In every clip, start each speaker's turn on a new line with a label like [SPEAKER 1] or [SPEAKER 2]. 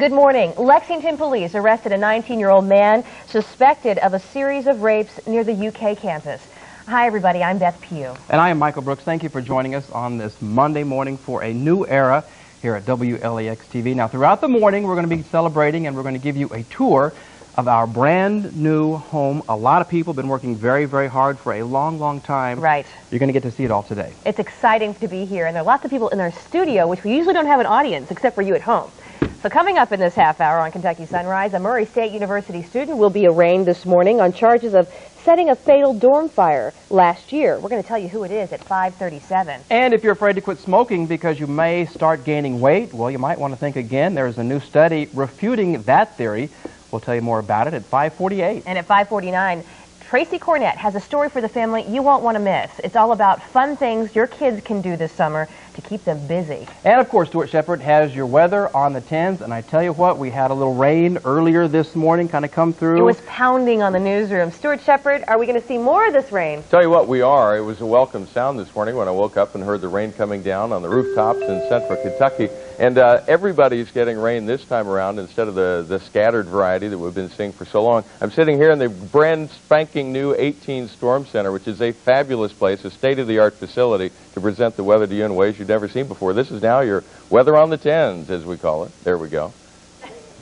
[SPEAKER 1] Good morning. Lexington police arrested a 19-year-old man suspected of a series of rapes near the UK campus. Hi, everybody. I'm Beth Pugh.
[SPEAKER 2] And I am Michael Brooks. Thank you for joining us on this Monday morning for a new era here at WLEX-TV. Now, throughout the morning, we're going to be celebrating and we're going to give you a tour of our brand new home. A lot of people have been working very, very hard for a long, long time.
[SPEAKER 1] Right.
[SPEAKER 2] You're going to get to see it all today.
[SPEAKER 1] It's exciting to be here, and there are lots of people in our studio, which we usually don't have an audience except for you at home. So coming up in this half hour on Kentucky Sunrise, a Murray State University student will be arraigned this morning on charges of setting a fatal dorm fire last year. We're going to tell you who it is at 5:37.
[SPEAKER 2] And if you're afraid to quit smoking because you may start gaining weight, well, you might want to think again. There's a new study refuting that theory. We'll tell you more about it at 5:48.
[SPEAKER 1] And at 5:49, Tracy Kornet has a story for the family you won't want to miss. It's all about fun things your kids can do this summer to keep them busy.
[SPEAKER 2] And of course, Stuart Shepard has your weather on the 10s. And I tell you what, we had a little rain earlier this morning kind of come through.
[SPEAKER 1] It was pounding on the newsroom. Stuart Shepard, are we going to see more of this rain?
[SPEAKER 3] Tell you what, we are. It was a welcome sound this morning when I woke up and heard the rain coming down on the rooftops in central Kentucky. And everybody's getting rain this time around instead of the scattered variety that we've been seeing for so long. I'm sitting here in the brand spanking new 18 Storm Center, which is a fabulous place, a state-of-the-art facility to present the weather to you in ways you've never seen before. This is now your weather on the 10s, as we call it. There we go.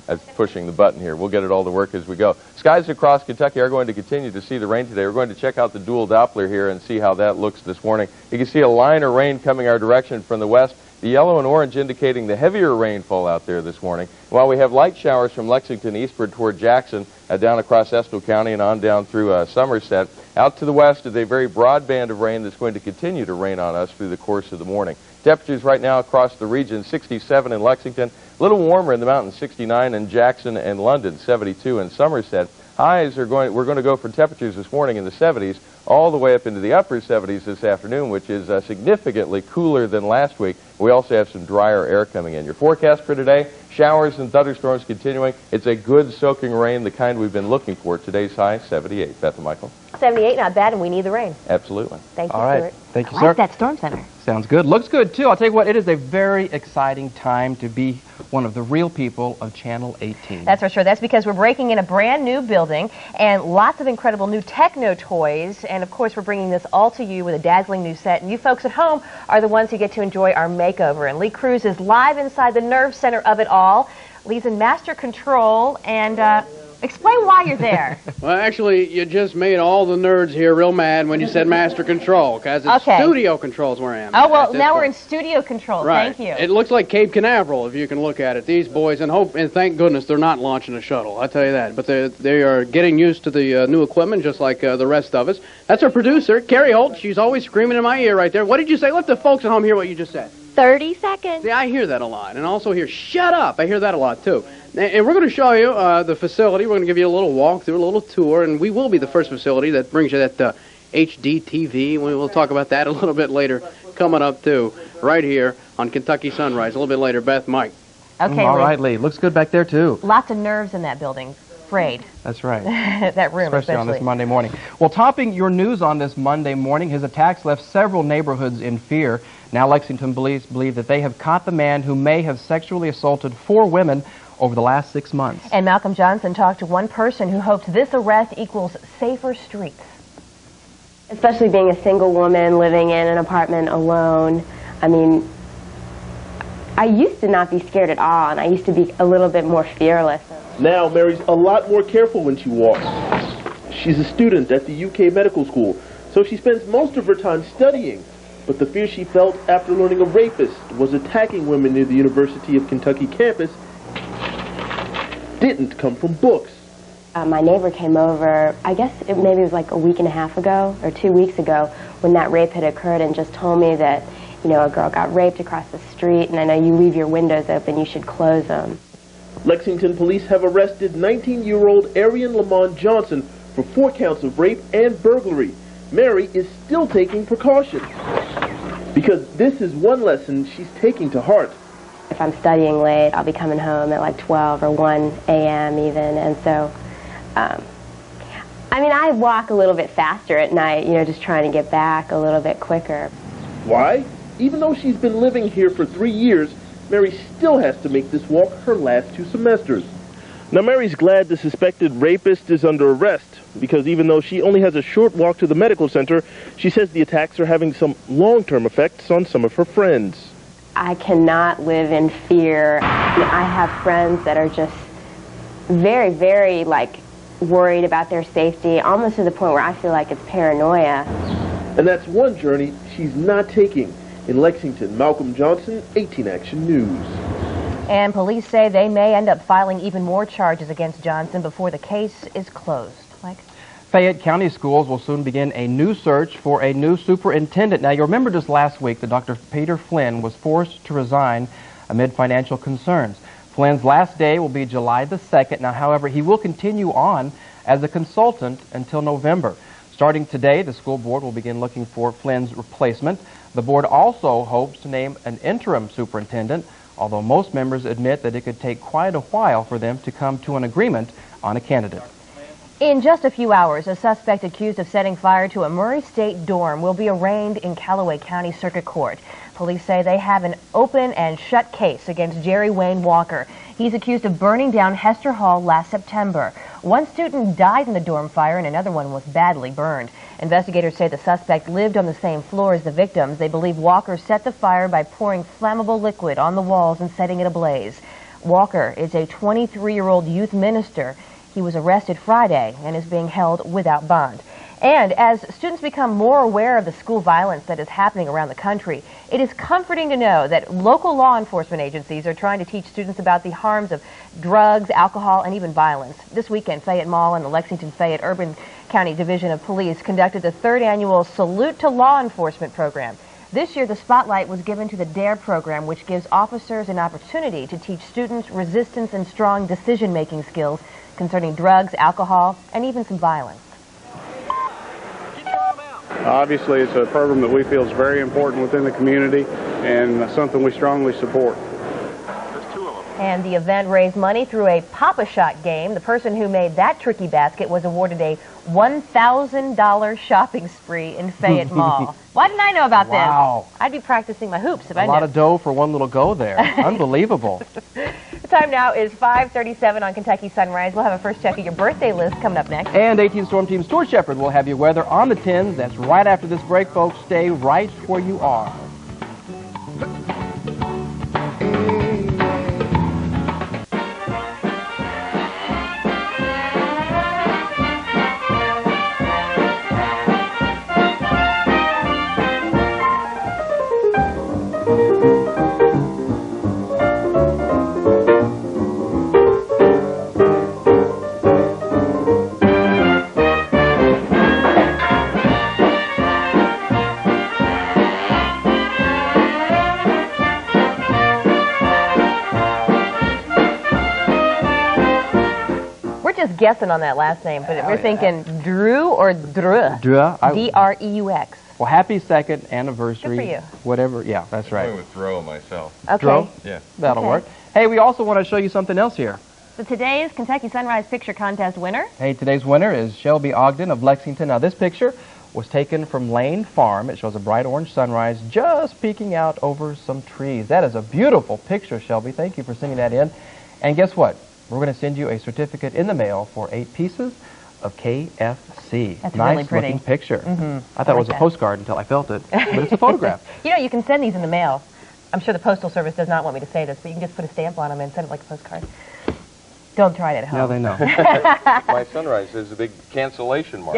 [SPEAKER 3] That's pushing the button here. We'll get it all to work as we go. Skies across Kentucky are going to continue to see the rain today. We're going to check out the dual Doppler here and see how that looks this morning. You can see a line of rain coming our direction from the west. The yellow and orange indicating the heavier rainfall out there this morning, while we have light showers from Lexington eastward toward Jackson, down across Estill County and on down through Somerset. Out to the west is a very broad band of rain that's going to continue to rain on us through the course of the morning. Temperatures right now across the region, 67 in Lexington, a little warmer in the mountains, 69 in Jackson and London, 72 in Somerset. Highs we're going to go for temperatures this morning in the 70s, all the way up into the upper 70s this afternoon, which is significantly cooler than last week. We also have some drier air coming in. Your forecast for today, showers and thunderstorms continuing. It's a good soaking rain, the kind we've been looking for. Today's high, 78. Beth and Michael.
[SPEAKER 1] 78, not bad, and we need the rain.
[SPEAKER 3] Absolutely.
[SPEAKER 1] Thank you,
[SPEAKER 2] All right.
[SPEAKER 1] Stuart.
[SPEAKER 2] Thank you,
[SPEAKER 1] I
[SPEAKER 2] sir.
[SPEAKER 1] like that Storm Center.
[SPEAKER 2] Sounds good. Looks good, too. I'll tell you what, it is a very exciting time to be one of the real people of Channel 18.
[SPEAKER 1] That's for sure. That's because we're breaking in a brand new building and lots of incredible new techno toys. And, of course, we're bringing this all to you with a dazzling new set. And you folks at home are the ones who get to enjoy our makeover. And Lee Cruse is live inside the nerve center of it all. Lee's in master control. And explain why you're there.
[SPEAKER 4] Well, actually, you just made all the nerds here real mad when you said master control, because it's
[SPEAKER 1] Okay.
[SPEAKER 4] studio controls where I am.
[SPEAKER 1] Oh, well,
[SPEAKER 4] at this
[SPEAKER 1] now we're
[SPEAKER 4] point.
[SPEAKER 1] in studio control.
[SPEAKER 4] Right.
[SPEAKER 1] Thank you.
[SPEAKER 4] It looks like Cape Canaveral, if you can look at it. These boys, and thank goodness they're not launching a shuttle, I tell you that. But they are getting used to the new equipment, just like the rest of us. That's our producer, Kerry Holt. She's always screaming in my ear right there. What did you say? Let the folks at home hear what you just said.
[SPEAKER 5] 30 seconds.
[SPEAKER 4] See, I hear that a lot, and also hear, shut up. I hear that a lot, too. And we're going to show you the facility. We're going to give you a little walkthrough, a little tour, and we will be the first facility that brings you that HD TV. We will talk about that a little bit later, coming up, too, right here on Kentucky Sunrise. A little bit later, Beth, Mike.
[SPEAKER 1] Okay,
[SPEAKER 2] All
[SPEAKER 1] Lee.
[SPEAKER 2] right, Lee. Looks good back there, too.
[SPEAKER 1] Lots of nerves in that building. Frayed.
[SPEAKER 2] That's right.
[SPEAKER 1] That room,
[SPEAKER 2] Especially on this Monday morning. Well, topping your news on this Monday morning, his attacks left several neighborhoods in fear. Now Lexington police believe that they have caught the man who may have sexually assaulted 4 women over the last 6 months.
[SPEAKER 1] And Malcolm Johnson talked to one person who hopes this arrest equals safer streets.
[SPEAKER 5] Especially being a single woman living in an apartment alone. I mean, I used to not be scared at all, and I used to be a little bit more fearless.
[SPEAKER 6] Now Mary's a lot more careful when she walks. She's a student at the UK medical school, so she spends most of her time studying. But the fear she felt after learning a rapist was attacking women near the University of Kentucky campus didn't come from books.
[SPEAKER 5] My neighbor came over, I guess maybe it was like a week and a half ago, or 2 weeks ago, when that rape had occurred, and just told me that, you know, a girl got raped across the street, and I know you leave your windows open, you should close them.
[SPEAKER 6] Lexington police have arrested 19-year-old Arian Lamont Johnson for 4 counts of rape and burglary. Mary is still taking precautions, because this is one lesson she's taking to heart.
[SPEAKER 5] If I'm studying late, I'll be coming home at like 12 or 1 a.m. even, and so, I mean, I walk a little bit faster at night, you know, just trying to get back a little bit quicker.
[SPEAKER 6] Why? Even though she's been living here for 3 years, Mary still has to make this walk her last 2 semesters. Now, Mary's glad the suspected rapist is under arrest, because even though she only has a short walk to the medical center, she says the attacks are having some long-term effects on some of her friends.
[SPEAKER 5] I cannot live in fear. I have friends that are just very, very, worried about their safety, almost to the point where I feel like it's paranoia.
[SPEAKER 6] And that's one journey she's not taking. In Lexington, Malcolm Johnson, 18 Action News.
[SPEAKER 1] And police say they may end up filing even more charges against Johnson before the case is closed. Mike?
[SPEAKER 2] Fayette County Schools will soon begin a new search for a new superintendent. Now, you remember just last week that Dr. Peter Flynn was forced to resign amid financial concerns. Flynn's last day will be July the 2nd. Now, however, he will continue on as a consultant until November. Starting today, the school board will begin looking for Flynn's replacement. The board also hopes to name an interim superintendent, although most members admit that it could take quite a while for them to come to an agreement on a candidate.
[SPEAKER 1] In just a few hours, a suspect accused of setting fire to a Murray State dorm will be arraigned in Callaway County Circuit Court. Police say they have an open and shut case against Jerry Wayne Walker. He's accused of burning down Hester Hall last September. One student died in the dorm fire and another one was badly burned. Investigators say the suspect lived on the same floor as the victims. They believe Walker set the fire by pouring flammable liquid on the walls and setting it ablaze. Walker is a 23-year-old youth minister. He was arrested Friday and is being held without bond. And as students become more aware of the school violence that is happening around the country, it is comforting to know that local law enforcement agencies are trying to teach students about the harms of drugs, alcohol, and even violence. This weekend, Fayette Mall and the Lexington-Fayette Urban County Division of Police conducted the 3rd annual Salute to Law Enforcement program. This year, the spotlight was given to the DARE program, which gives officers an opportunity to teach students resistance and strong decision-making skills concerning drugs, alcohol, and even some violence.
[SPEAKER 7] Obviously, it's a program that we feel is very important within the community and something we strongly support.
[SPEAKER 1] And the event raised money through a Pop-A-Shot game. The person who made that tricky basket was awarded a $1,000 shopping spree in Fayette Mall. Why didn't I know about this?
[SPEAKER 2] Wow.
[SPEAKER 1] I'd be practicing my hoops if I knew.
[SPEAKER 2] A lot of dough for one little go there. Unbelievable.
[SPEAKER 1] The time now is 5:37 on Kentucky Sunrise. We'll have a first check of your birthday list coming up next.
[SPEAKER 2] And 18 Storm Team Stuart Shepard will have your weather on the 10s. That's right after this break, folks. Stay right where you are.
[SPEAKER 1] Just guessing on that last name, but we're thinking Drew or Drew.
[SPEAKER 2] Drew.
[SPEAKER 1] D-R-E-U-X.
[SPEAKER 2] Well, happy 2nd anniversary.
[SPEAKER 1] Good for you.
[SPEAKER 2] Whatever. Yeah, that's right.
[SPEAKER 3] I'm going with throw myself.
[SPEAKER 1] Okay.
[SPEAKER 2] Drew?
[SPEAKER 3] Yeah.
[SPEAKER 2] That'll
[SPEAKER 1] Okay.
[SPEAKER 2] work. Hey, we also want to show you something else here.
[SPEAKER 1] So today's Kentucky Sunrise Picture Contest winner.
[SPEAKER 2] Hey, today's winner is Shelby Ogden of Lexington. Now, this picture was taken from Lane Farm. It shows a bright orange sunrise just peeking out over some trees. That is a beautiful picture, Shelby. Thank you for sending that in. And guess what? We're going to send you a certificate in the mail for 8 pieces of KFC.
[SPEAKER 1] That's
[SPEAKER 2] nice
[SPEAKER 1] really pretty.
[SPEAKER 2] looking picture.
[SPEAKER 1] Mm-hmm.
[SPEAKER 2] I thought it was a postcard until I felt it, but it's a photograph.
[SPEAKER 1] You know, you can send these in the mail. I'm sure the Postal Service does not want me to say this, but you can just put a stamp on them and send it like a postcard. Don't try it at home.
[SPEAKER 2] Now they know.
[SPEAKER 3] My sunrise is a big cancellation mark.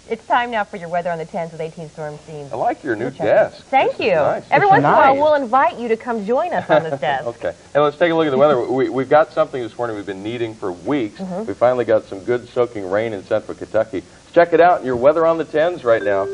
[SPEAKER 1] It's time now for your weather on the 10s with 18 storm scenes.
[SPEAKER 3] I like your new desk.
[SPEAKER 1] Thank
[SPEAKER 3] This
[SPEAKER 1] you.
[SPEAKER 3] is nice.
[SPEAKER 1] Every once in a while,
[SPEAKER 2] nice.
[SPEAKER 1] we'll invite you to come join us on this desk.
[SPEAKER 3] Okay. And let's take a look at the weather. We've got something this morning we've been needing for weeks. We finally got some good soaking rain in central Kentucky. Check it out in your weather on the 10s right now.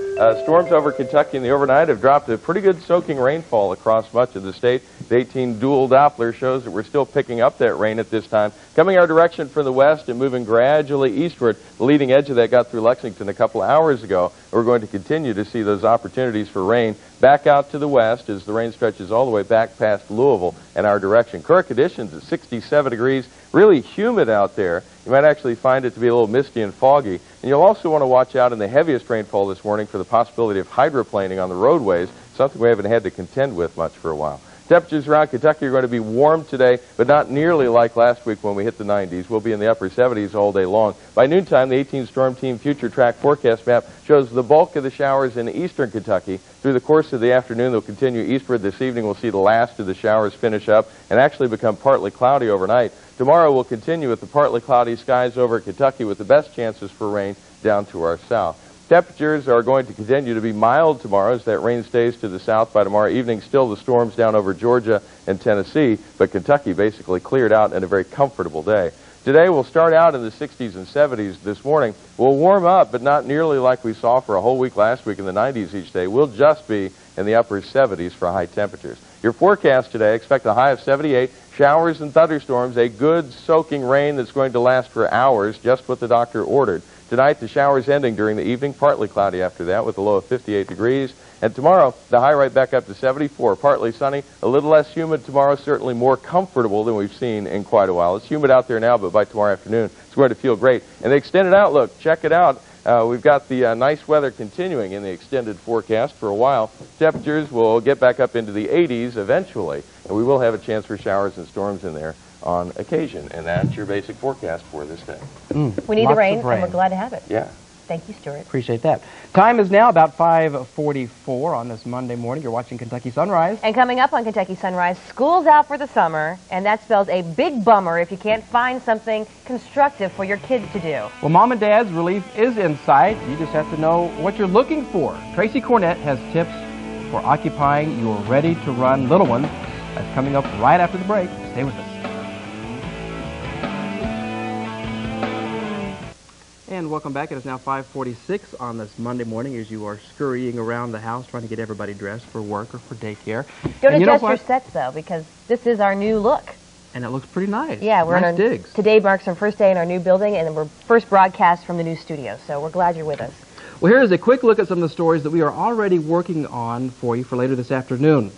[SPEAKER 3] Storms over Kentucky in the overnight have dropped a pretty good soaking rainfall across much of the state. The 18 dual Doppler shows that we're still picking up that rain at this time. Coming our direction from the west and moving gradually eastward. The leading edge of that got through Lexington a couple of hours ago. We're going to continue to see those opportunities for rain back out to the west as the rain stretches all the way back past Louisville in our direction. Current conditions at 67 degrees, really humid out there. You might actually find it to be a little misty and foggy. And you'll also want to watch out in the heaviest rainfall this morning for the possibility of hydroplaning on the roadways, something we haven't had to contend with much for a while. Temperatures around Kentucky are going to be warm today, but not nearly like last week when we hit the 90s. We'll be in the upper 70s all day long. By noontime, the 18 Storm Team Future Track forecast map shows the bulk of the showers in eastern Kentucky. Through the course of the afternoon, they'll continue eastward. This evening, we'll see the last of the showers finish up and actually become partly cloudy overnight. Tomorrow, we'll continue with the partly cloudy skies over Kentucky with the best chances for rain down to our south. Temperatures are going to continue to be mild tomorrow as that rain stays to the south by tomorrow evening. Still the storms down over Georgia and Tennessee, but Kentucky basically cleared out in a very comfortable day. Today we'll start out in the 60s and 70s this morning. We'll warm up, but not nearly like we saw for a whole week last week in the 90s each day. We'll just be in the upper 70s for high temperatures. Your forecast today, expect a high of 78, showers and thunderstorms, a good soaking rain that's going to last for hours, just what the doctor ordered. Tonight, the showers ending during the evening, partly cloudy after that with a low of 58 degrees. And tomorrow, the high right back up to 74, partly sunny, a little less humid tomorrow, certainly more comfortable than we've seen in quite a while. It's humid out there now, but by tomorrow afternoon, it's going to feel great. And the extended outlook, check it out. We've got the nice weather continuing in the extended forecast for a while. Temperatures will get back up into the 80s eventually, and we will have a chance for showers and storms in there on occasion, and that's your basic forecast for this day.
[SPEAKER 1] We need the rain, and we're glad to have it.
[SPEAKER 3] Yeah.
[SPEAKER 1] Thank you, Stuart.
[SPEAKER 2] Appreciate that. Time is now about 5:44 on this Monday morning. You're watching Kentucky Sunrise.
[SPEAKER 1] And coming up on Kentucky Sunrise, school's out for the summer, and that spells a big bummer if you can't find something constructive for your kids to do.
[SPEAKER 2] Well, Mom and Dad's relief is in sight. You just have to know what you're looking for. Tracy Kornet has tips for occupying your ready-to-run little one. That's coming up right after the break. Stay with us. And welcome back. It is now 5:46 on this Monday morning as you are scurrying around the house trying to get everybody dressed for work or for daycare.
[SPEAKER 1] Don't adjust your sets, though, because this is our new look.
[SPEAKER 2] And it looks pretty nice.
[SPEAKER 1] Yeah, we're
[SPEAKER 2] nice
[SPEAKER 1] in our,
[SPEAKER 2] digs.
[SPEAKER 1] Today marks our first day in our new building, and we're first broadcast from the new studio, so we're glad you're with us.
[SPEAKER 2] Well, here is a quick look at some of the stories that we are already working on for you for later this afternoon.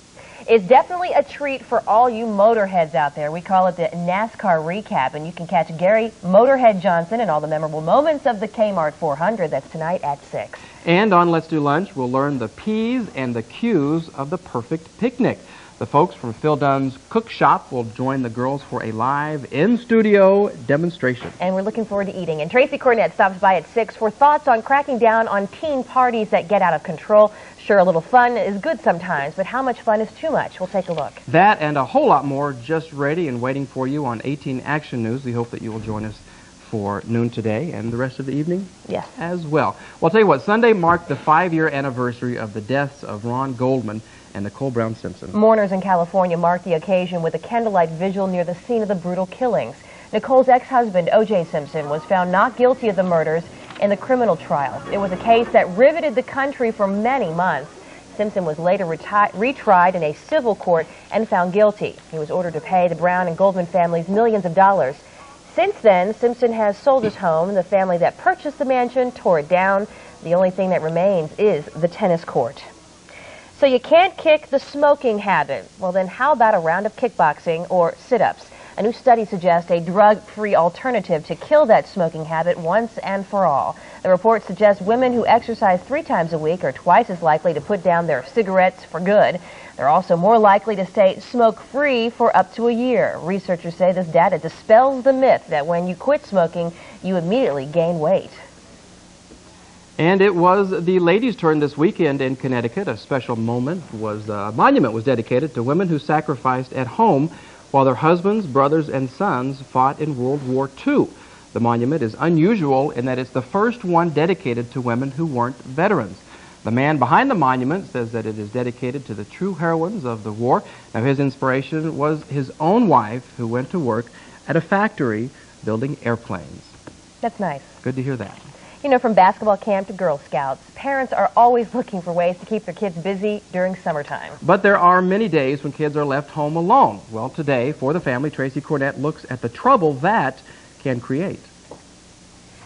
[SPEAKER 1] It's definitely a treat for all you motorheads out there. We call it the NASCAR Recap, and you can catch Gary Motorhead Johnson and all the memorable moments of the Kmart 400. That's tonight at 6.
[SPEAKER 2] And on Let's Do Lunch, we'll learn the P's and the Q's of the perfect picnic. The folks from Phil Dunn's Cook Shop will join the girls for a live in-studio demonstration.
[SPEAKER 1] And we're looking forward to eating. And Tracy Kornet stops by at 6 for thoughts on cracking down on teen parties that get out of control. Sure, a little fun is good sometimes, but how much fun is too much? We'll take a look.
[SPEAKER 2] That and a whole lot more just ready and waiting for you on 18 Action News. We hope that you will join us for noon today and the rest of the evening as well. Well, I'll tell you what, Sunday marked the 5-year anniversary of the deaths of Ron Goldman and Nicole Brown Simpson.
[SPEAKER 1] Mourners in California marked the occasion with a candlelight vigil near the scene of the brutal killings. Nicole's ex-husband, O.J. Simpson, was found not guilty of the murders in the criminal trial. It was a case that riveted the country for many months. Simpson was later retried in a civil court and found guilty. He was ordered to pay the Brown and Goldman families millions of dollars. Since then, Simpson has sold his home. The family that purchased the mansion tore it down. The only thing that remains is the tennis court. So you can't kick the smoking habit. Well, then how about a round of kickboxing or sit-ups? A new study suggests a drug-free alternative to kill that smoking habit once and for all. The report suggests women who exercise 3 times a week are twice as likely to put down their cigarettes for good. They're also more likely to stay smoke-free for up to a year. Researchers say this data dispels the myth that when you quit smoking, you immediately gain weight.
[SPEAKER 2] And it was the ladies' turn this weekend in Connecticut. A special monument was dedicated to women who sacrificed at home while their husbands, brothers, and sons fought in World War II. The monument is unusual in that it's the first one dedicated to women who weren't veterans. The man behind the monument says that it is dedicated to the true heroines of the war. Now, his inspiration was his own wife, who went to work at a factory building airplanes.
[SPEAKER 1] That's nice.
[SPEAKER 2] Good to hear that.
[SPEAKER 1] You know, from basketball camp to Girl Scouts, parents are always looking for ways to keep their kids busy during summertime.
[SPEAKER 2] But there are many days when kids are left home alone. Well, today, for the family, Tracy Kornet looks at the trouble that can create.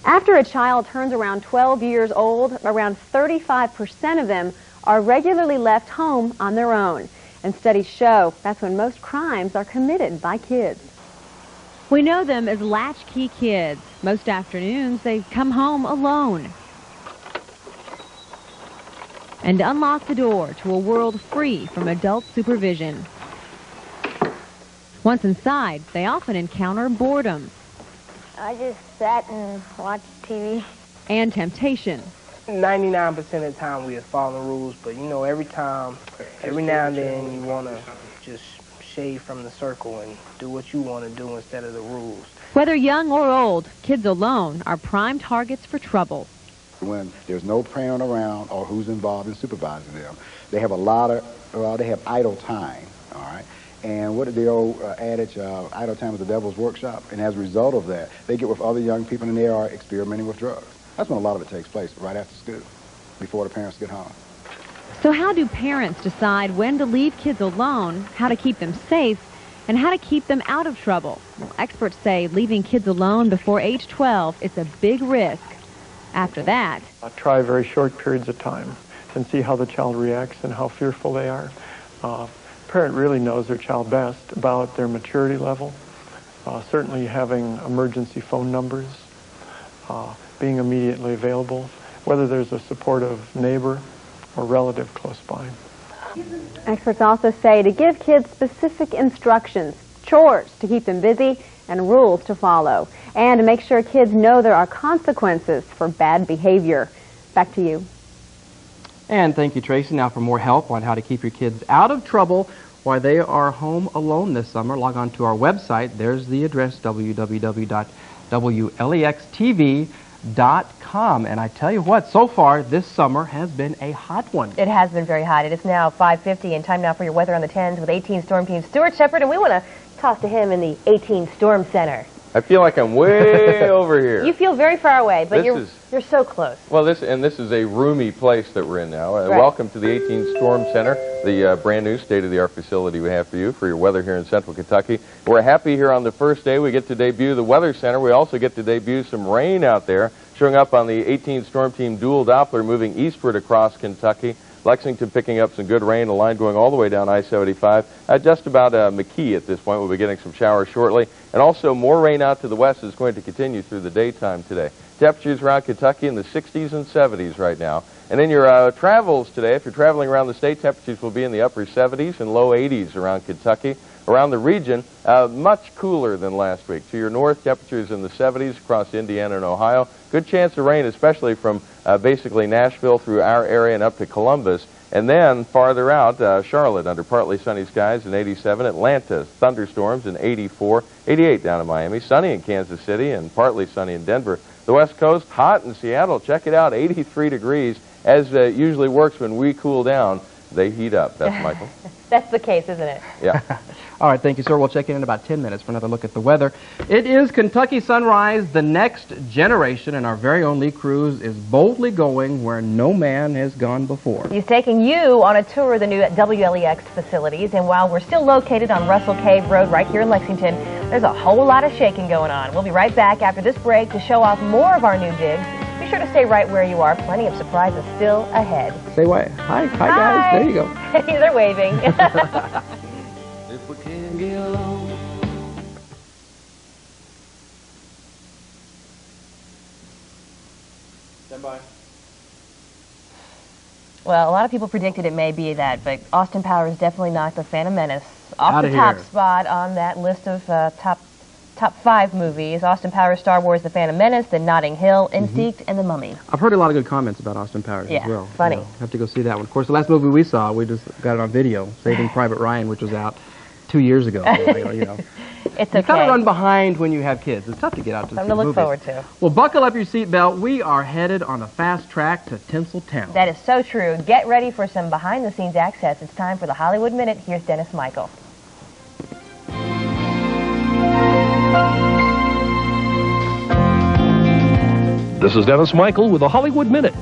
[SPEAKER 8] After a child turns around 12 years old, around 35% of them are regularly left home on their own. And studies show that's when most crimes are committed by kids.
[SPEAKER 9] We know them as latchkey kids. Most afternoons, they come home alone and unlock the door to a world free from adult supervision. Once inside, they often encounter boredom.
[SPEAKER 10] I just sat and watched TV.
[SPEAKER 9] And temptation.
[SPEAKER 11] 99% of the time we follow the rules, but you know, every now and then you want to just shade from the circle and do what you want to do instead of the rules.
[SPEAKER 9] Whether young or old, kids alone are prime targets for trouble.
[SPEAKER 12] When there's no parent around or who's involved in supervising them, they have they have idle time, all right? And what is the old adage, idle time is the devil's workshop? And as a result of that, they get with other young people and they are experimenting with drugs. That's when a lot of it takes place, right after school, before the parents get home.
[SPEAKER 9] So how do parents decide when to leave kids alone, how to keep them safe, and how to keep them out of trouble? Well, experts say leaving kids alone before age 12 is a big risk. After that,
[SPEAKER 13] try very short periods of time and see how the child reacts and how fearful they are. Parent really knows their child best about their maturity level. Certainly having emergency phone numbers, being immediately available, whether there's a supportive neighbor or relative close by.
[SPEAKER 8] Experts also say to give kids specific instructions, chores to keep them busy, and rules to follow, and to make sure kids know there are consequences for bad behavior. Back to you.
[SPEAKER 2] And thank you, Tracy. Now for more help on how to keep your kids out of trouble while they are home alone this summer, log on to our website. There's the address, www.WLEX-TV.com. And I tell you what, so far this summer has been a hot one.
[SPEAKER 1] It has been very hot. It is now 5:50 and time now for your weather on the 10s with 18 Storm Team Stuart Shepard, and we want to toss to him in the 18 Storm Center.
[SPEAKER 3] I feel like I'm way over here.
[SPEAKER 1] You feel very far away, but you're so close.
[SPEAKER 3] Well, this is a roomy place that we're in now.
[SPEAKER 1] Right.
[SPEAKER 3] Welcome to the 18 Storm Center, the brand new state-of-the-art facility we have for you for your weather here in Central Kentucky. We're happy here on the first day. We get to debut the Weather Center. We also get to debut some rain out there, showing up on the 18 Storm Team dual Doppler moving eastward across Kentucky. Lexington picking up some good rain, a line going all the way down I-75. Just about McKee at this point. We'll be getting some showers shortly. And also more rain out to the west is going to continue through the daytime today. Temperatures around Kentucky in the 60s and 70s right now. And in your travels today, if you're traveling around the state, temperatures will be in the upper 70s and low 80s around Kentucky. Around the region, much cooler than last week. To your north, temperatures in the 70s across Indiana and Ohio. Good chance of rain, especially from basically Nashville through our area and up to Columbus. And then farther out, Charlotte under partly sunny skies in 87. Atlanta, thunderstorms in 84. 88 down in Miami. Sunny in Kansas City and partly sunny in Denver. The West Coast, hot in Seattle. Check it out, 83 degrees. As usually works when we cool down, they heat up. That's Michael.
[SPEAKER 1] That's the case, isn't it?
[SPEAKER 3] Yeah.
[SPEAKER 2] All right, thank you, sir. We'll check in about 10 minutes for another look at the weather. It is Kentucky Sunrise, the next generation, and our very own Lee Cruse is boldly going where no man has gone before.
[SPEAKER 1] He's taking you on a tour of the new WLEX facilities, and while we're still located on Russell Cave Road right here in Lexington, there's a whole lot of shaking going on. We'll be right back after this break to show off more of our new digs. Be sure to stay right where you are. Plenty of surprises still ahead.
[SPEAKER 2] Say what? Hi guys. There you go.
[SPEAKER 1] They're waving.
[SPEAKER 14] If we can't get along.
[SPEAKER 3] Stand by.
[SPEAKER 1] Well, a lot of people predicted it may be that, but Austin Powers definitely knocked the Phantom Menace off
[SPEAKER 2] Outta
[SPEAKER 1] the top
[SPEAKER 2] here.
[SPEAKER 1] spot on that list of top 5 movies. Austin Powers, Star Wars, The Phantom Menace, then Notting Hill, Instinct, and The Mummy.
[SPEAKER 2] I've heard a lot of good comments about Austin Powers as well.
[SPEAKER 1] Funny.
[SPEAKER 2] Have to go see that one. Of course, the last movie we saw, we just got it on video, Saving Private Ryan, which was out 2 years ago. You know.
[SPEAKER 1] It's
[SPEAKER 2] You
[SPEAKER 1] okay.
[SPEAKER 2] kind of run behind when you have kids. It's tough to get out to
[SPEAKER 1] Something
[SPEAKER 2] see
[SPEAKER 1] to look
[SPEAKER 2] movies.
[SPEAKER 1] forward to.
[SPEAKER 2] Well, buckle up your seatbelt. We are headed on a fast track to Tinseltown.
[SPEAKER 1] That is so true. Get ready for some behind-the-scenes access. It's time for the Hollywood Minute. Here's Dennis Michael.
[SPEAKER 15] This is Dennis Michael with the Hollywood Minute.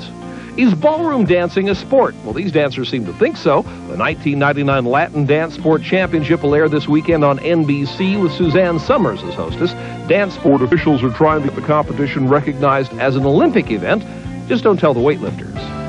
[SPEAKER 15] Is ballroom dancing a sport? Well, these dancers seem to think so. The 1999 Latin Dance Sport Championship will air this weekend on NBC with Suzanne Summers as hostess. Dance sport officials are trying to get the competition recognized as an Olympic event. Just don't tell the weightlifters.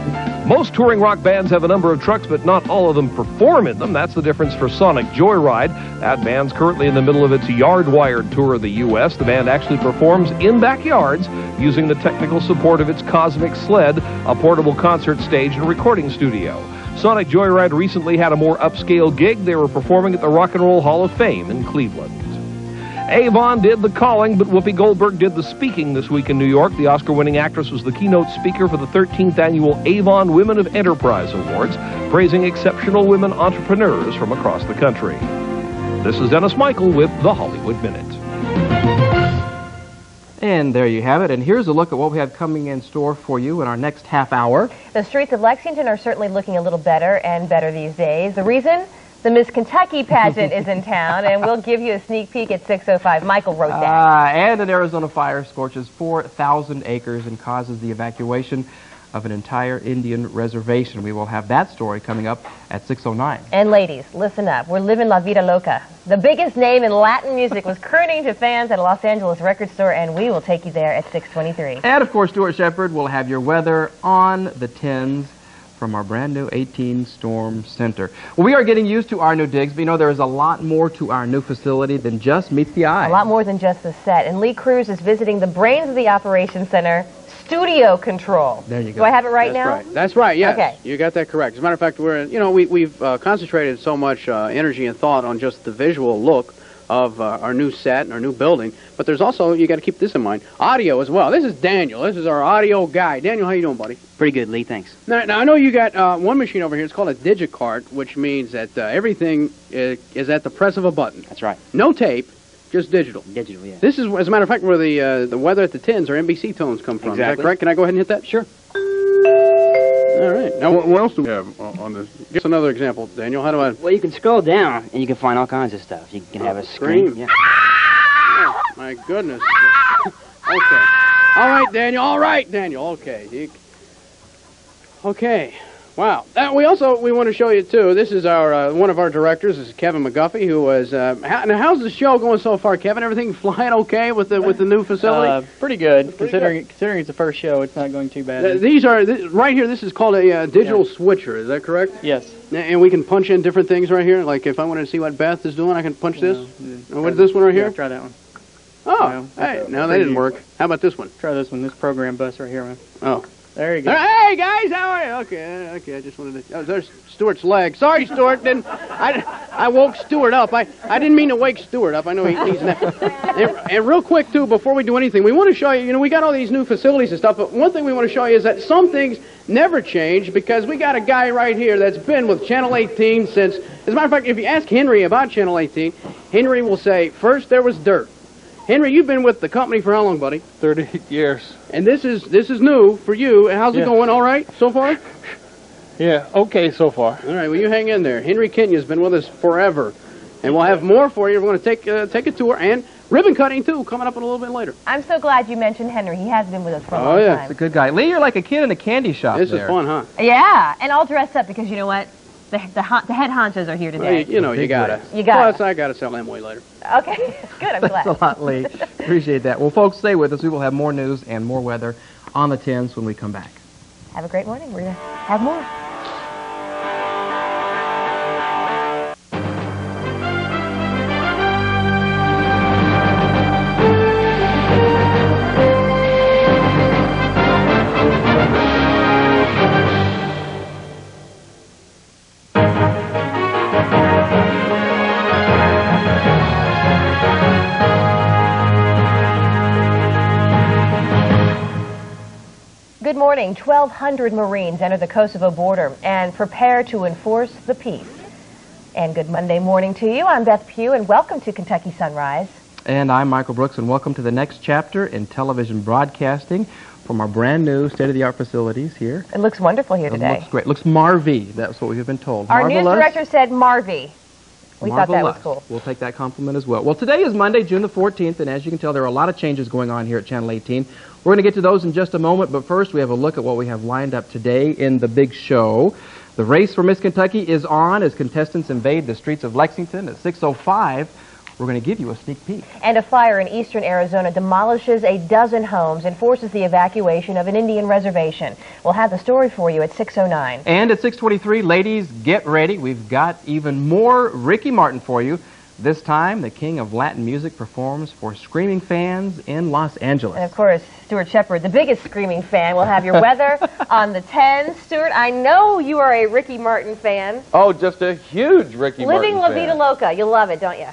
[SPEAKER 15] Most touring rock bands have a number of trucks, but not all of them perform in them. That's the difference for Sonic Joyride. That band's currently in the middle of its yard-wired tour of the U.S. The band actually performs in backyards using the technical support of its Cosmic Sled, a portable concert stage and recording studio. Sonic Joyride recently had a more upscale gig. They were performing at the Rock and Roll Hall of Fame in Cleveland. Avon did the calling, but Whoopi Goldberg did the speaking this week in New York. The Oscar-winning actress was the keynote speaker for the 13th annual Avon Women of Enterprise Awards, praising exceptional women entrepreneurs from across the country. This is Dennis Michael with The Hollywood Minute.
[SPEAKER 2] And there you have it. And here's a look at what we have coming in store for you in our next half hour.
[SPEAKER 1] The streets of Lexington are certainly looking a little better and better these days. The reason? The Miss Kentucky pageant is in town, and we'll give you a sneak peek at 6:05. Michael wrote that.
[SPEAKER 2] And an Arizona fire scorches 4,000 acres and causes the evacuation of an entire Indian reservation. We will have that story coming up at 6:09.
[SPEAKER 1] And ladies, listen up. We're living La Vida Loca. The biggest name in Latin music was crooning to fans at a Los Angeles record store, and we will take you there at 6:23.
[SPEAKER 2] And, of course, Stuart Shepard will have your weather on the 10s from our brand new 18 Storm Center. Well, we are getting used to our new digs, but you know there is a lot more to our new facility than just meets the eye.
[SPEAKER 1] A lot more than just the set. And Lee Cruse is visiting the brains of the Operations Center, Studio Control.
[SPEAKER 2] There you go.
[SPEAKER 1] Do I have it right
[SPEAKER 4] That's
[SPEAKER 1] now?
[SPEAKER 4] Right. That's right, yes.
[SPEAKER 1] Okay.
[SPEAKER 4] You got that correct. As a matter of fact, we've concentrated so much energy and thought on just the visual look of our new set and our new building, but there's also, you got to keep this in mind, audio as well. This is Daniel. This is our audio guy. Daniel, how you doing, buddy?
[SPEAKER 16] Pretty good, Lee. Thanks.
[SPEAKER 4] Now I know you got one machine over here. It's called a digicart, which means that everything is at the press of a button.
[SPEAKER 16] That's right.
[SPEAKER 4] No tape, just digital.
[SPEAKER 16] Digital, yeah.
[SPEAKER 4] This is, as a matter of fact, where the weather at the tins or NBC tones come from.
[SPEAKER 16] Exactly.
[SPEAKER 4] Is that correct? Can I go ahead and hit that?
[SPEAKER 16] Sure.
[SPEAKER 4] All right. Now, what else do we have on this? Give us another example, Daniel. How do I?
[SPEAKER 16] Well, you can scroll down and you can find all kinds of stuff. You can have a screen. Yeah.
[SPEAKER 4] Oh, my goodness. Okay. All right, Daniel. All right, Daniel. Okay. Okay. Wow. We want to show you too. This is our one of our directors. This is Kevin McGuffey, who was. Now, how's the show going so far, Kevin? Everything flying okay with the new facility?
[SPEAKER 17] Pretty good. Considering it's the first show, it's not going too bad.
[SPEAKER 4] These are right here. This is called a digital switcher. Is that correct?
[SPEAKER 17] Yes.
[SPEAKER 4] And we can punch in different things right here. Like if I wanted to see what Beth is doing, I can punch this. What's this one right here?
[SPEAKER 17] Yeah, try that one.
[SPEAKER 4] Oh, hey, now that didn't work. How about this one?
[SPEAKER 17] Try this one. This program bus right here, man.
[SPEAKER 4] Oh.
[SPEAKER 17] There you go.
[SPEAKER 4] Hey guys, how are you? Okay. I just wanted to. Oh, there's Stuart's leg. Sorry, Stuart. I woke Stuart up. I didn't mean to wake Stuart up. I know he needs nap. And real quick too, before we do anything, we want to show you. You know, we got all these new facilities and stuff, but one thing we want to show you is that some things never change because we got a guy right here that's been with Channel 18 since. As a matter of fact, if you ask Henry about Channel 18, Henry will say first there was dirt. Henry, you've been with the company for how long, buddy?
[SPEAKER 18] 38 years.
[SPEAKER 4] And this is new for you. How's it going? All right so far?
[SPEAKER 18] Yeah, okay so far.
[SPEAKER 4] All right, well, you hang in there. Henry Kenya's been with us forever. And we'll have more for you. We're going to take a tour and ribbon cutting, too, coming up a little bit later.
[SPEAKER 1] I'm so glad you mentioned Henry. He has been with us for a long time.
[SPEAKER 2] He's a good guy. Lee, you're like a kid in a candy shop
[SPEAKER 4] This
[SPEAKER 2] there.
[SPEAKER 4] is fun, huh?
[SPEAKER 1] Yeah, and all dressed up because you know what? The head honchos are here today.
[SPEAKER 4] Well, you got to.
[SPEAKER 1] You got
[SPEAKER 4] Plus, I got to sell Amway later.
[SPEAKER 1] Okay, good. I'm glad.
[SPEAKER 2] Thanks a lot, Lee. Appreciate that. Well, folks, stay with us. We will have more news and more weather on the 10s when we come back.
[SPEAKER 1] Have a great morning. We're going to have more. Good morning. 1,200 Marines enter the Kosovo border and prepare to enforce the peace. And good Monday morning to you. I'm Beth Pugh, and welcome to Kentucky Sunrise.
[SPEAKER 2] And I'm Michael Brooks, and welcome to the next chapter in television broadcasting from our brand new state-of-the-art facilities here.
[SPEAKER 1] It looks wonderful here today.
[SPEAKER 2] It looks great. It looks Marvy. That's what we've been told.
[SPEAKER 1] Our
[SPEAKER 2] Marvelous.
[SPEAKER 1] news director said Marvy. We thought that was cool.
[SPEAKER 2] We'll take that compliment as well. Well, today is Monday, June the 14th, and as you can tell, there are a lot of changes going on here at Channel 18. We're going to get to those in just a moment, but first we have a look at what we have lined up today in the big show. The race for Miss Kentucky is on as contestants invade the streets of Lexington at 6:05. We're going to give you a sneak peek.
[SPEAKER 1] And a fire in eastern Arizona demolishes a dozen homes and forces the evacuation of an Indian reservation. We'll have the story for you at 6:09.
[SPEAKER 2] And at 6:23, ladies, get ready. We've got even more Ricky Martin for you. This time, the king of Latin music performs for screaming fans in Los Angeles.
[SPEAKER 1] And of course, Stuart Shepard, the biggest screaming fan, will have your weather on the 10. Stuart, I know you are a Ricky Martin fan.
[SPEAKER 3] Oh, just a huge Ricky
[SPEAKER 1] Living
[SPEAKER 3] Martin
[SPEAKER 1] La Vida
[SPEAKER 3] fan.
[SPEAKER 1] Loca. You love it, don't you?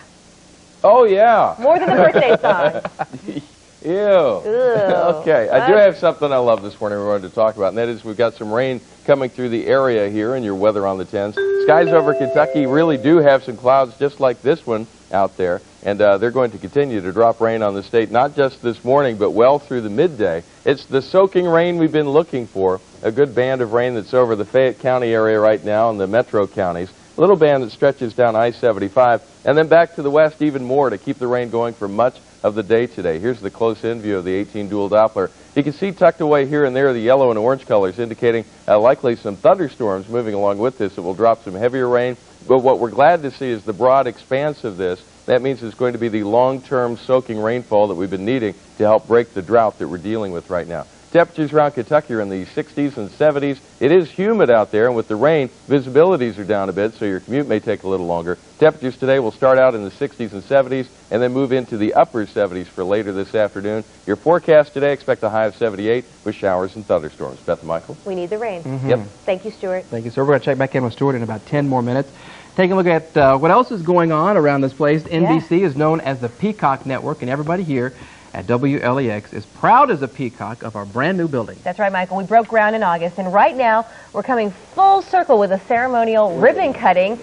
[SPEAKER 3] Oh, yeah.
[SPEAKER 1] More than the birthday song.
[SPEAKER 3] Ew. Okay, I do have something I love this morning we're going to talk about, and that is we've got some rain coming through the area here in your weather on the 10s. Skies over Kentucky really do have some clouds just like this one out there, and they're going to continue to drop rain on the state, not just this morning, but well through the midday. It's the soaking rain we've been looking for, a good band of rain that's over the Fayette County area right now and the metro counties. A little band that stretches down I-75, and then back to the west even more to keep the rain going for much of the day today. Here's the close-in view of the 18 dual Doppler. You can see tucked away here and there the yellow and orange colors indicating likely some thunderstorms moving along with this. It will drop some heavier rain, but what we're glad to see is the broad expanse of this. That means it's going to be the long-term soaking rainfall that we've been needing to help break the drought that we're dealing with right now. Temperatures around Kentucky are in the 60s and 70s. It is humid out there, and with the rain, visibilities are down a bit, so your commute may take a little longer. Temperatures today will start out in the 60s and 70s, and then move into the upper 70s for later this afternoon. Your forecast today, expect a high of 78 with showers and thunderstorms. Beth and Michael?
[SPEAKER 1] We need the rain.
[SPEAKER 2] Yep.
[SPEAKER 1] Thank you, Stuart.
[SPEAKER 2] Thank you, sir. We're going to check back in with Stuart in about 10 more minutes. Taking a look at what else is going on around this place. NBC is known as the Peacock Network, and everybody here at WLEX is proud as a peacock of our brand new building.
[SPEAKER 1] That's right, Michael. We broke ground in August, and right now we're coming full circle with a ceremonial ribbon cutting.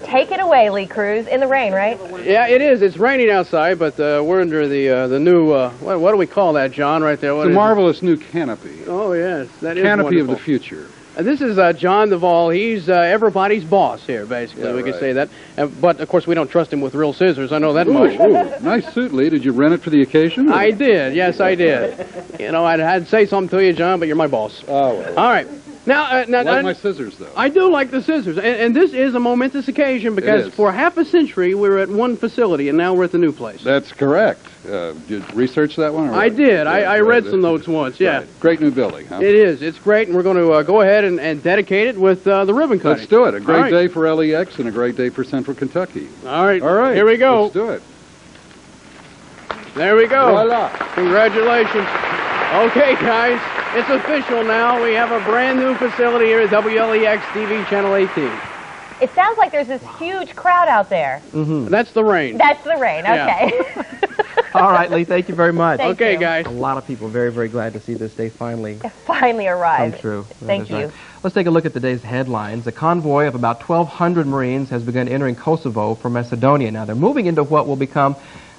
[SPEAKER 1] Take it away, Lee Cruse, in the rain, right?
[SPEAKER 4] Yeah, it is. It's raining outside, but we're under the new, what do we call that, John, right there?
[SPEAKER 19] It's a marvelous new canopy.
[SPEAKER 4] Oh, yes. That is
[SPEAKER 19] Canopy
[SPEAKER 4] wonderful.
[SPEAKER 19] of the future.
[SPEAKER 4] This is John Duvall. He's everybody's boss here, basically. We could say that. But, of course, we don't trust him with real scissors. I know that much.
[SPEAKER 19] Nice suit, Lee. Did you rent it for the occasion?
[SPEAKER 4] I did. Yes, I did. You know, I'd say something to you, John, but you're my boss.
[SPEAKER 19] Oh, well.
[SPEAKER 4] All right. Now,
[SPEAKER 19] like my scissors, though.
[SPEAKER 4] I do like the scissors. And this is a momentous occasion because for half a century we were at one facility, and now we're at the new place.
[SPEAKER 19] That's correct. Did you research that one? Or
[SPEAKER 4] I did. I read some notes once, yeah.
[SPEAKER 19] Right. Great new building, huh?
[SPEAKER 4] It is. It's great, and we're going to go ahead and dedicate it with the ribbon cutting.
[SPEAKER 19] Let's do it. A great day for LEX and a great day for Central Kentucky.
[SPEAKER 4] All right.
[SPEAKER 19] All right.
[SPEAKER 4] Here we go.
[SPEAKER 19] Let's do it.
[SPEAKER 4] There we go.
[SPEAKER 19] Voila.
[SPEAKER 4] Congratulations. Okay, guys. It's official now. We have a brand new facility here at WLEX-TV Channel 18.
[SPEAKER 1] It sounds like there's this huge crowd out there.
[SPEAKER 4] That's the rain.
[SPEAKER 1] That's the rain, okay.
[SPEAKER 2] All right, Lee, thank you very much.
[SPEAKER 1] Thank you.
[SPEAKER 4] Guys.
[SPEAKER 2] A lot of people very, very glad to see this day finally
[SPEAKER 1] finally arrived.
[SPEAKER 2] come true.
[SPEAKER 1] Thank you.
[SPEAKER 2] Right. Let's take a look at today's headlines. A convoy of about 1,200 Marines has begun entering Kosovo from Macedonia. Now, they're moving into what will become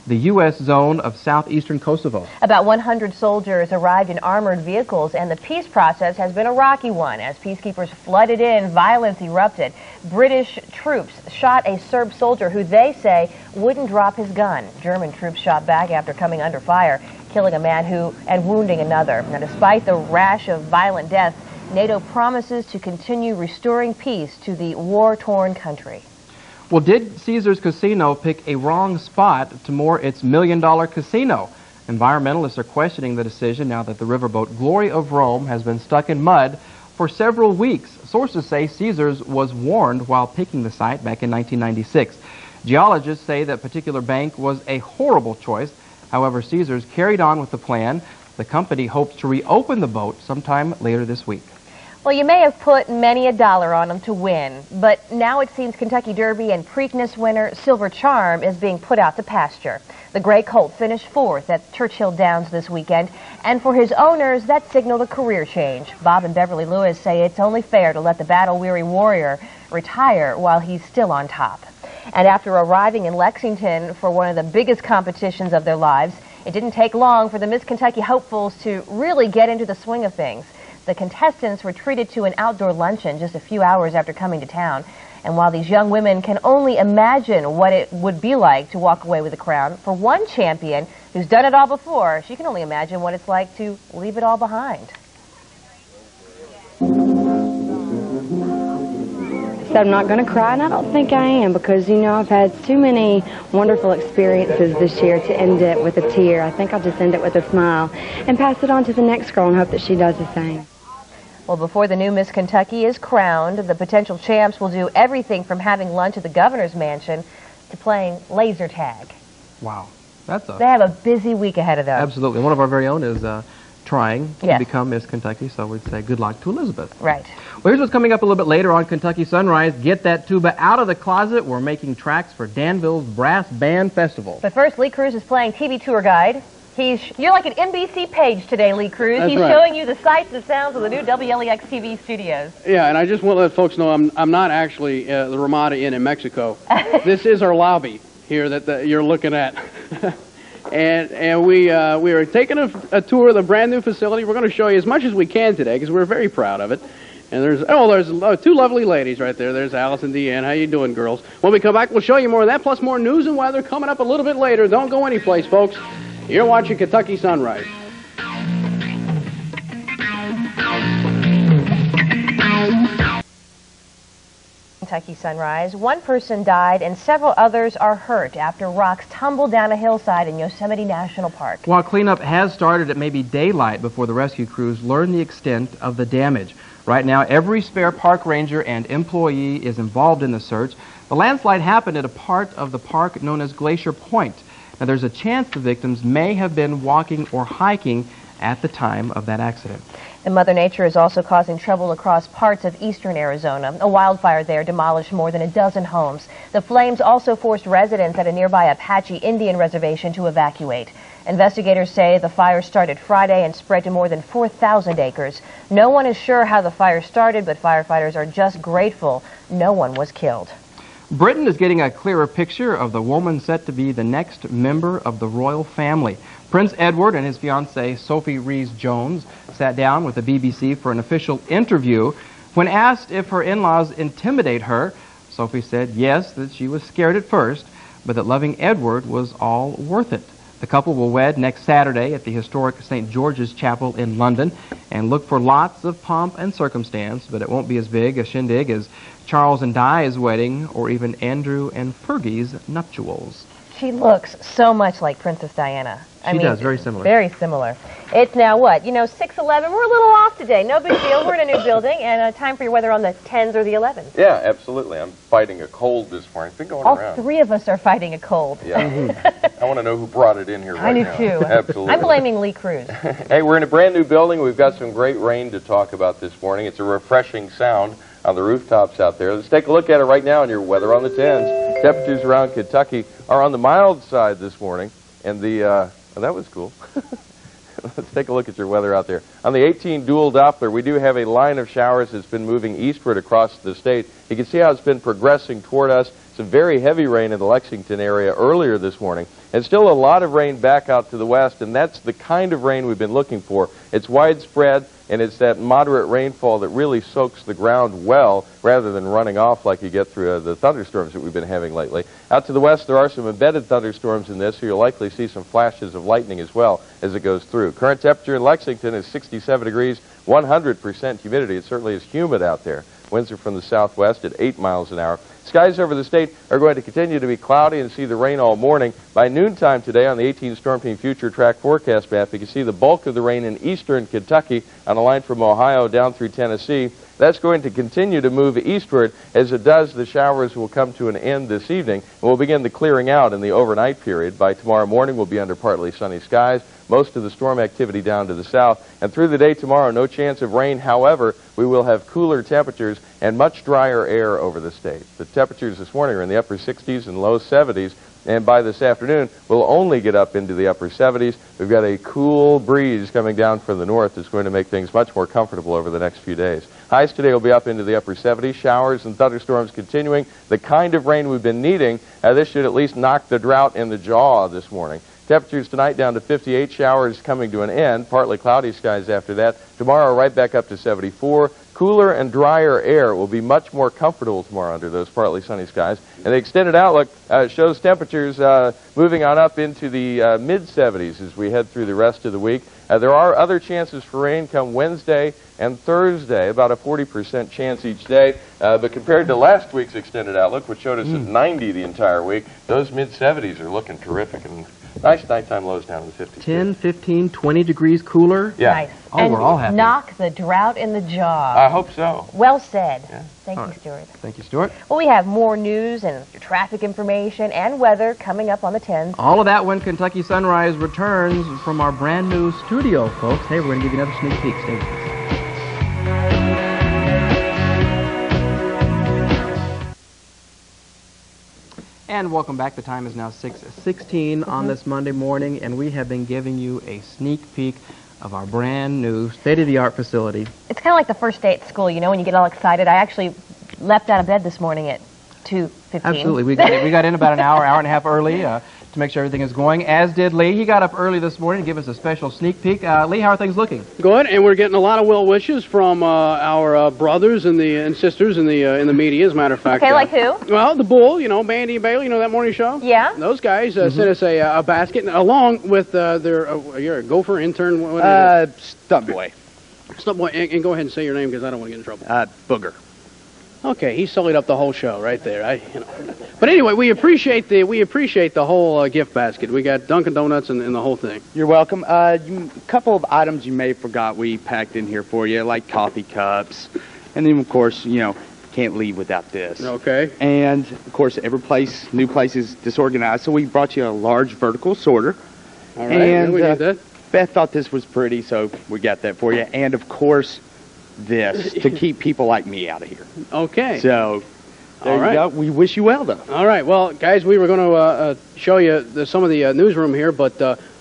[SPEAKER 2] the U.S. zone of southeastern Kosovo.
[SPEAKER 1] About 100 soldiers arrived in armored vehicles, and the peace process has been a rocky one. As peacekeepers flooded in, violence erupted. British troops shot a Serb soldier who they say wouldn't drop his gun. German troops shot back after coming under fire, killing a man and wounding another. Now, despite the rash of violent deaths, NATO promises to continue restoring peace to the war-torn country.
[SPEAKER 2] Well, did Caesars Casino pick a wrong spot to moor its million-dollar casino? Environmentalists are questioning the decision now that the riverboat Glory of Rome has been stuck in mud for several weeks. Sources say Caesars was warned while picking the site back in 1996. Geologists say that particular bank was a horrible choice. However, Caesars carried on with the plan. The company hopes to reopen the boat sometime later this week.
[SPEAKER 1] Well, you may have put many a dollar on them to win, but now it seems Kentucky Derby and Preakness winner Silver Charm is being put out to pasture. The Gray Colt finished fourth at Churchill Downs this weekend, and for his owners, that signaled a career change. Bob and Beverly Lewis say it's only fair to let the battle-weary warrior retire while he's still on top. And after arriving in Lexington for one of the biggest competitions of their lives, it didn't take long for the Miss Kentucky hopefuls to really get into the swing of things. The contestants were treated to an outdoor luncheon just a few hours after coming to town. And while these young women can only imagine what it would be like to walk away with the crown, for one champion who's done it all before, she can only imagine what it's like to leave it all behind.
[SPEAKER 5] So I'm not going to cry, and I don't think I am, because, you know, I've had too many wonderful experiences this year to end it with a tear. I think I'll just end it with a smile and pass it on to the next girl and hope that she does the same.
[SPEAKER 1] Well, before the new Miss Kentucky is crowned, the potential champs will do everything from having lunch at the governor's mansion to playing laser tag.
[SPEAKER 2] Wow. That's
[SPEAKER 1] They have a busy week ahead of them.
[SPEAKER 2] Absolutely. One of our very own is trying to
[SPEAKER 1] Yes.
[SPEAKER 2] become Miss Kentucky, so we'd say good luck to Elizabeth.
[SPEAKER 1] Right.
[SPEAKER 2] Well, here's what's coming up a little bit later on Kentucky Sunrise. Get that tuba out of the closet. We're making tracks for Danville's Brass Band Festival.
[SPEAKER 1] But first, Lee Cruse is playing TV tour guide. You're like an NBC page today, Lee Cruse.
[SPEAKER 4] That's
[SPEAKER 1] He's
[SPEAKER 4] right.
[SPEAKER 1] showing you the sights and sounds of the new WLEX-TV studios.
[SPEAKER 4] Yeah, and I just want to let folks know I'm not actually the Ramada Inn in Mexico. This is our lobby here that you're looking at. and we are taking a tour of the brand new facility. We're going to show you as much as we can today because we're very proud of it. And there's two lovely ladies right there. There's Alice and Deanne. How you doing, girls? When we come back, we'll show you more of that, plus more news and weather coming up a little bit later. Don't go anyplace, folks. You're watching Kentucky Sunrise.
[SPEAKER 1] Kentucky Sunrise. One person died and several others are hurt after rocks tumbled down a hillside in Yosemite National Park.
[SPEAKER 2] While cleanup has started, it may be daylight before the rescue crews learn the extent of the damage. Right now, every spare park ranger and employee is involved in the search. The landslide happened at a part of the park known as Glacier Point. Now, there's a chance the victims may have been walking or hiking at the time of that accident.
[SPEAKER 1] And Mother Nature is also causing trouble across parts of eastern Arizona. A wildfire there demolished more than a dozen homes. The flames also forced residents at a nearby Apache Indian reservation to evacuate. Investigators say the fire started Friday and spread to more than 4,000 acres. No one is sure how the fire started, but firefighters are just grateful no one was killed.
[SPEAKER 2] Britain is getting a clearer picture of the woman set to be the next member of the royal family. Prince Edward and his fiancée, Sophie Rees-Jones, sat down with the BBC for an official interview. When asked if her in-laws intimidate her, Sophie said yes, that she was scared at first, but that loving Edward was all worth it. The couple will wed next Saturday at the historic St. George's Chapel in London, and look for lots of pomp and circumstance, but it won't be as big a shindig as Charles and Di's wedding or even Andrew and Fergie's nuptials.
[SPEAKER 1] She looks so much like Princess Diana.
[SPEAKER 2] She does, very similar.
[SPEAKER 1] Very similar. It's now what? 6:11. We're a little off today. No big deal. We're in a new building, and time for your weather on the 10s or the 11s.
[SPEAKER 3] Yeah, absolutely. I'm fighting a cold this morning. It's been going
[SPEAKER 1] All
[SPEAKER 3] around.
[SPEAKER 1] three of us are fighting a cold.
[SPEAKER 3] Yeah. I want to know who brought it in here right now.
[SPEAKER 1] I do too.
[SPEAKER 3] Absolutely.
[SPEAKER 1] I'm blaming Lee Cruse.
[SPEAKER 3] Hey, we're in a brand new building. We've got some great rain to talk about this morning. It's a refreshing sound on the rooftops out there. Let's take a look at it right now on your weather on the 10s. Temperatures around Kentucky are on the mild side this morning, and that was cool. Let's take a look at your weather out there. On the 18 dual Doppler, we do have a line of showers that's been moving eastward across the state. You can see how it's been progressing toward us. Some very heavy rain in the Lexington area earlier this morning, and still a lot of rain back out to the west, and that's the kind of rain we've been looking for. It's widespread, and it's that moderate rainfall that really soaks the ground well rather than running off like you get through the thunderstorms that we've been having lately. Out to the west, there are some embedded thunderstorms in this, so you'll likely see some flashes of lightning as well as it goes through. Current temperature in Lexington is 67 degrees, 100% humidity. It certainly is humid out there. Winds are from the southwest at 8 miles an hour. Skies over the state are going to continue to be cloudy and see the rain all morning. By noontime today on the 18 Storm Team Future Track Forecast map, you can see the bulk of the rain in eastern Kentucky on a line from Ohio down through Tennessee. That's going to continue to move eastward. As it does, the showers will come to an end this evening, and we'll begin the clearing out in the overnight period. By tomorrow morning, we'll be under partly sunny skies. Most of the storm activity down to the south. And through the day tomorrow, no chance of rain. However, we will have cooler temperatures and much drier air over the state. The temperatures this morning are in the upper 60s and low 70s. And by this afternoon, we'll only get up into the upper 70s. We've got a cool breeze coming down from the north that's going to make things much more comfortable over the next few days. Highs today will be up into the upper 70s. Showers and thunderstorms continuing. The kind of rain we've been needing. This should at least knock the drought in the jaw this morning. Temperatures tonight down to 58, showers coming to an end, partly cloudy skies after that. Tomorrow right back up to 74. Cooler and drier air will be much more comfortable tomorrow under those partly sunny skies. And the extended outlook shows temperatures moving on up into the mid-70s as we head through the rest of the week. There are other chances for rain come Wednesday and Thursday, about a 40% chance each day. But compared to last week's extended outlook, which showed us at 90 the entire week, those mid-70s are looking terrific. And Nice nighttime lows down in the 50s.
[SPEAKER 2] 10, 15, 20 degrees cooler.
[SPEAKER 3] Yeah.
[SPEAKER 1] Nice.
[SPEAKER 2] Oh,
[SPEAKER 1] and
[SPEAKER 2] we're all happy.
[SPEAKER 1] knock the drought in the jaw.
[SPEAKER 3] I hope so.
[SPEAKER 1] Well said.
[SPEAKER 3] Yeah.
[SPEAKER 1] Thank
[SPEAKER 2] All
[SPEAKER 1] you,
[SPEAKER 2] right.
[SPEAKER 1] Stuart.
[SPEAKER 2] Thank you, Stuart.
[SPEAKER 1] Well, we have more news and traffic information and weather coming up on the 10s.
[SPEAKER 2] All of that when Kentucky Sunrise returns from our brand new studio, folks. Hey, we're going to give you another sneak peek. Stay with us. And welcome back. The time is now 6:16 on this Monday morning, and we have been giving you a sneak peek of our brand new state-of-the-art facility.
[SPEAKER 1] It's kind of like the first day at school, you know, when you get all excited. I actually leapt out of bed this morning at 2:15.
[SPEAKER 2] Absolutely. We got in about an hour and a half early to make sure everything is going, as did Lee. He got up early this morning to give us a special sneak peek. Lee, how are things looking?
[SPEAKER 4] Good, and we're getting a lot of well wishes from our brothers and sisters in the media. As a matter of fact,
[SPEAKER 1] Okay, like who?
[SPEAKER 4] Well, the Bull, you know, Bandy and Bailey, you know that morning show.
[SPEAKER 1] Yeah.
[SPEAKER 4] Those guys sent us a basket along with their. You're a gopher intern. What
[SPEAKER 20] Stunt boy.
[SPEAKER 4] Stunt boy, and go ahead and say your name because I don't want to get in trouble.
[SPEAKER 20] Booger.
[SPEAKER 4] Okay, he sullied up the whole show right there. But anyway, we appreciate the whole gift basket. We got Dunkin' Donuts and the whole thing.
[SPEAKER 20] You're welcome. A couple of items you may have forgot we packed in here for you, like coffee cups, and then of course, you know, can't leave without this.
[SPEAKER 4] Okay.
[SPEAKER 20] And of course, new place is disorganized, so we brought you a large vertical sorter.
[SPEAKER 4] All right,
[SPEAKER 20] and
[SPEAKER 4] we need that.
[SPEAKER 20] Beth thought this was pretty, so we got that for you. And of course, this to keep people like me out of here.
[SPEAKER 4] Okay.
[SPEAKER 20] So there
[SPEAKER 4] All
[SPEAKER 20] you
[SPEAKER 4] right.
[SPEAKER 20] go. We wish you well, though.
[SPEAKER 4] All right. Well, guys, we were going to show you some of the newsroom here, but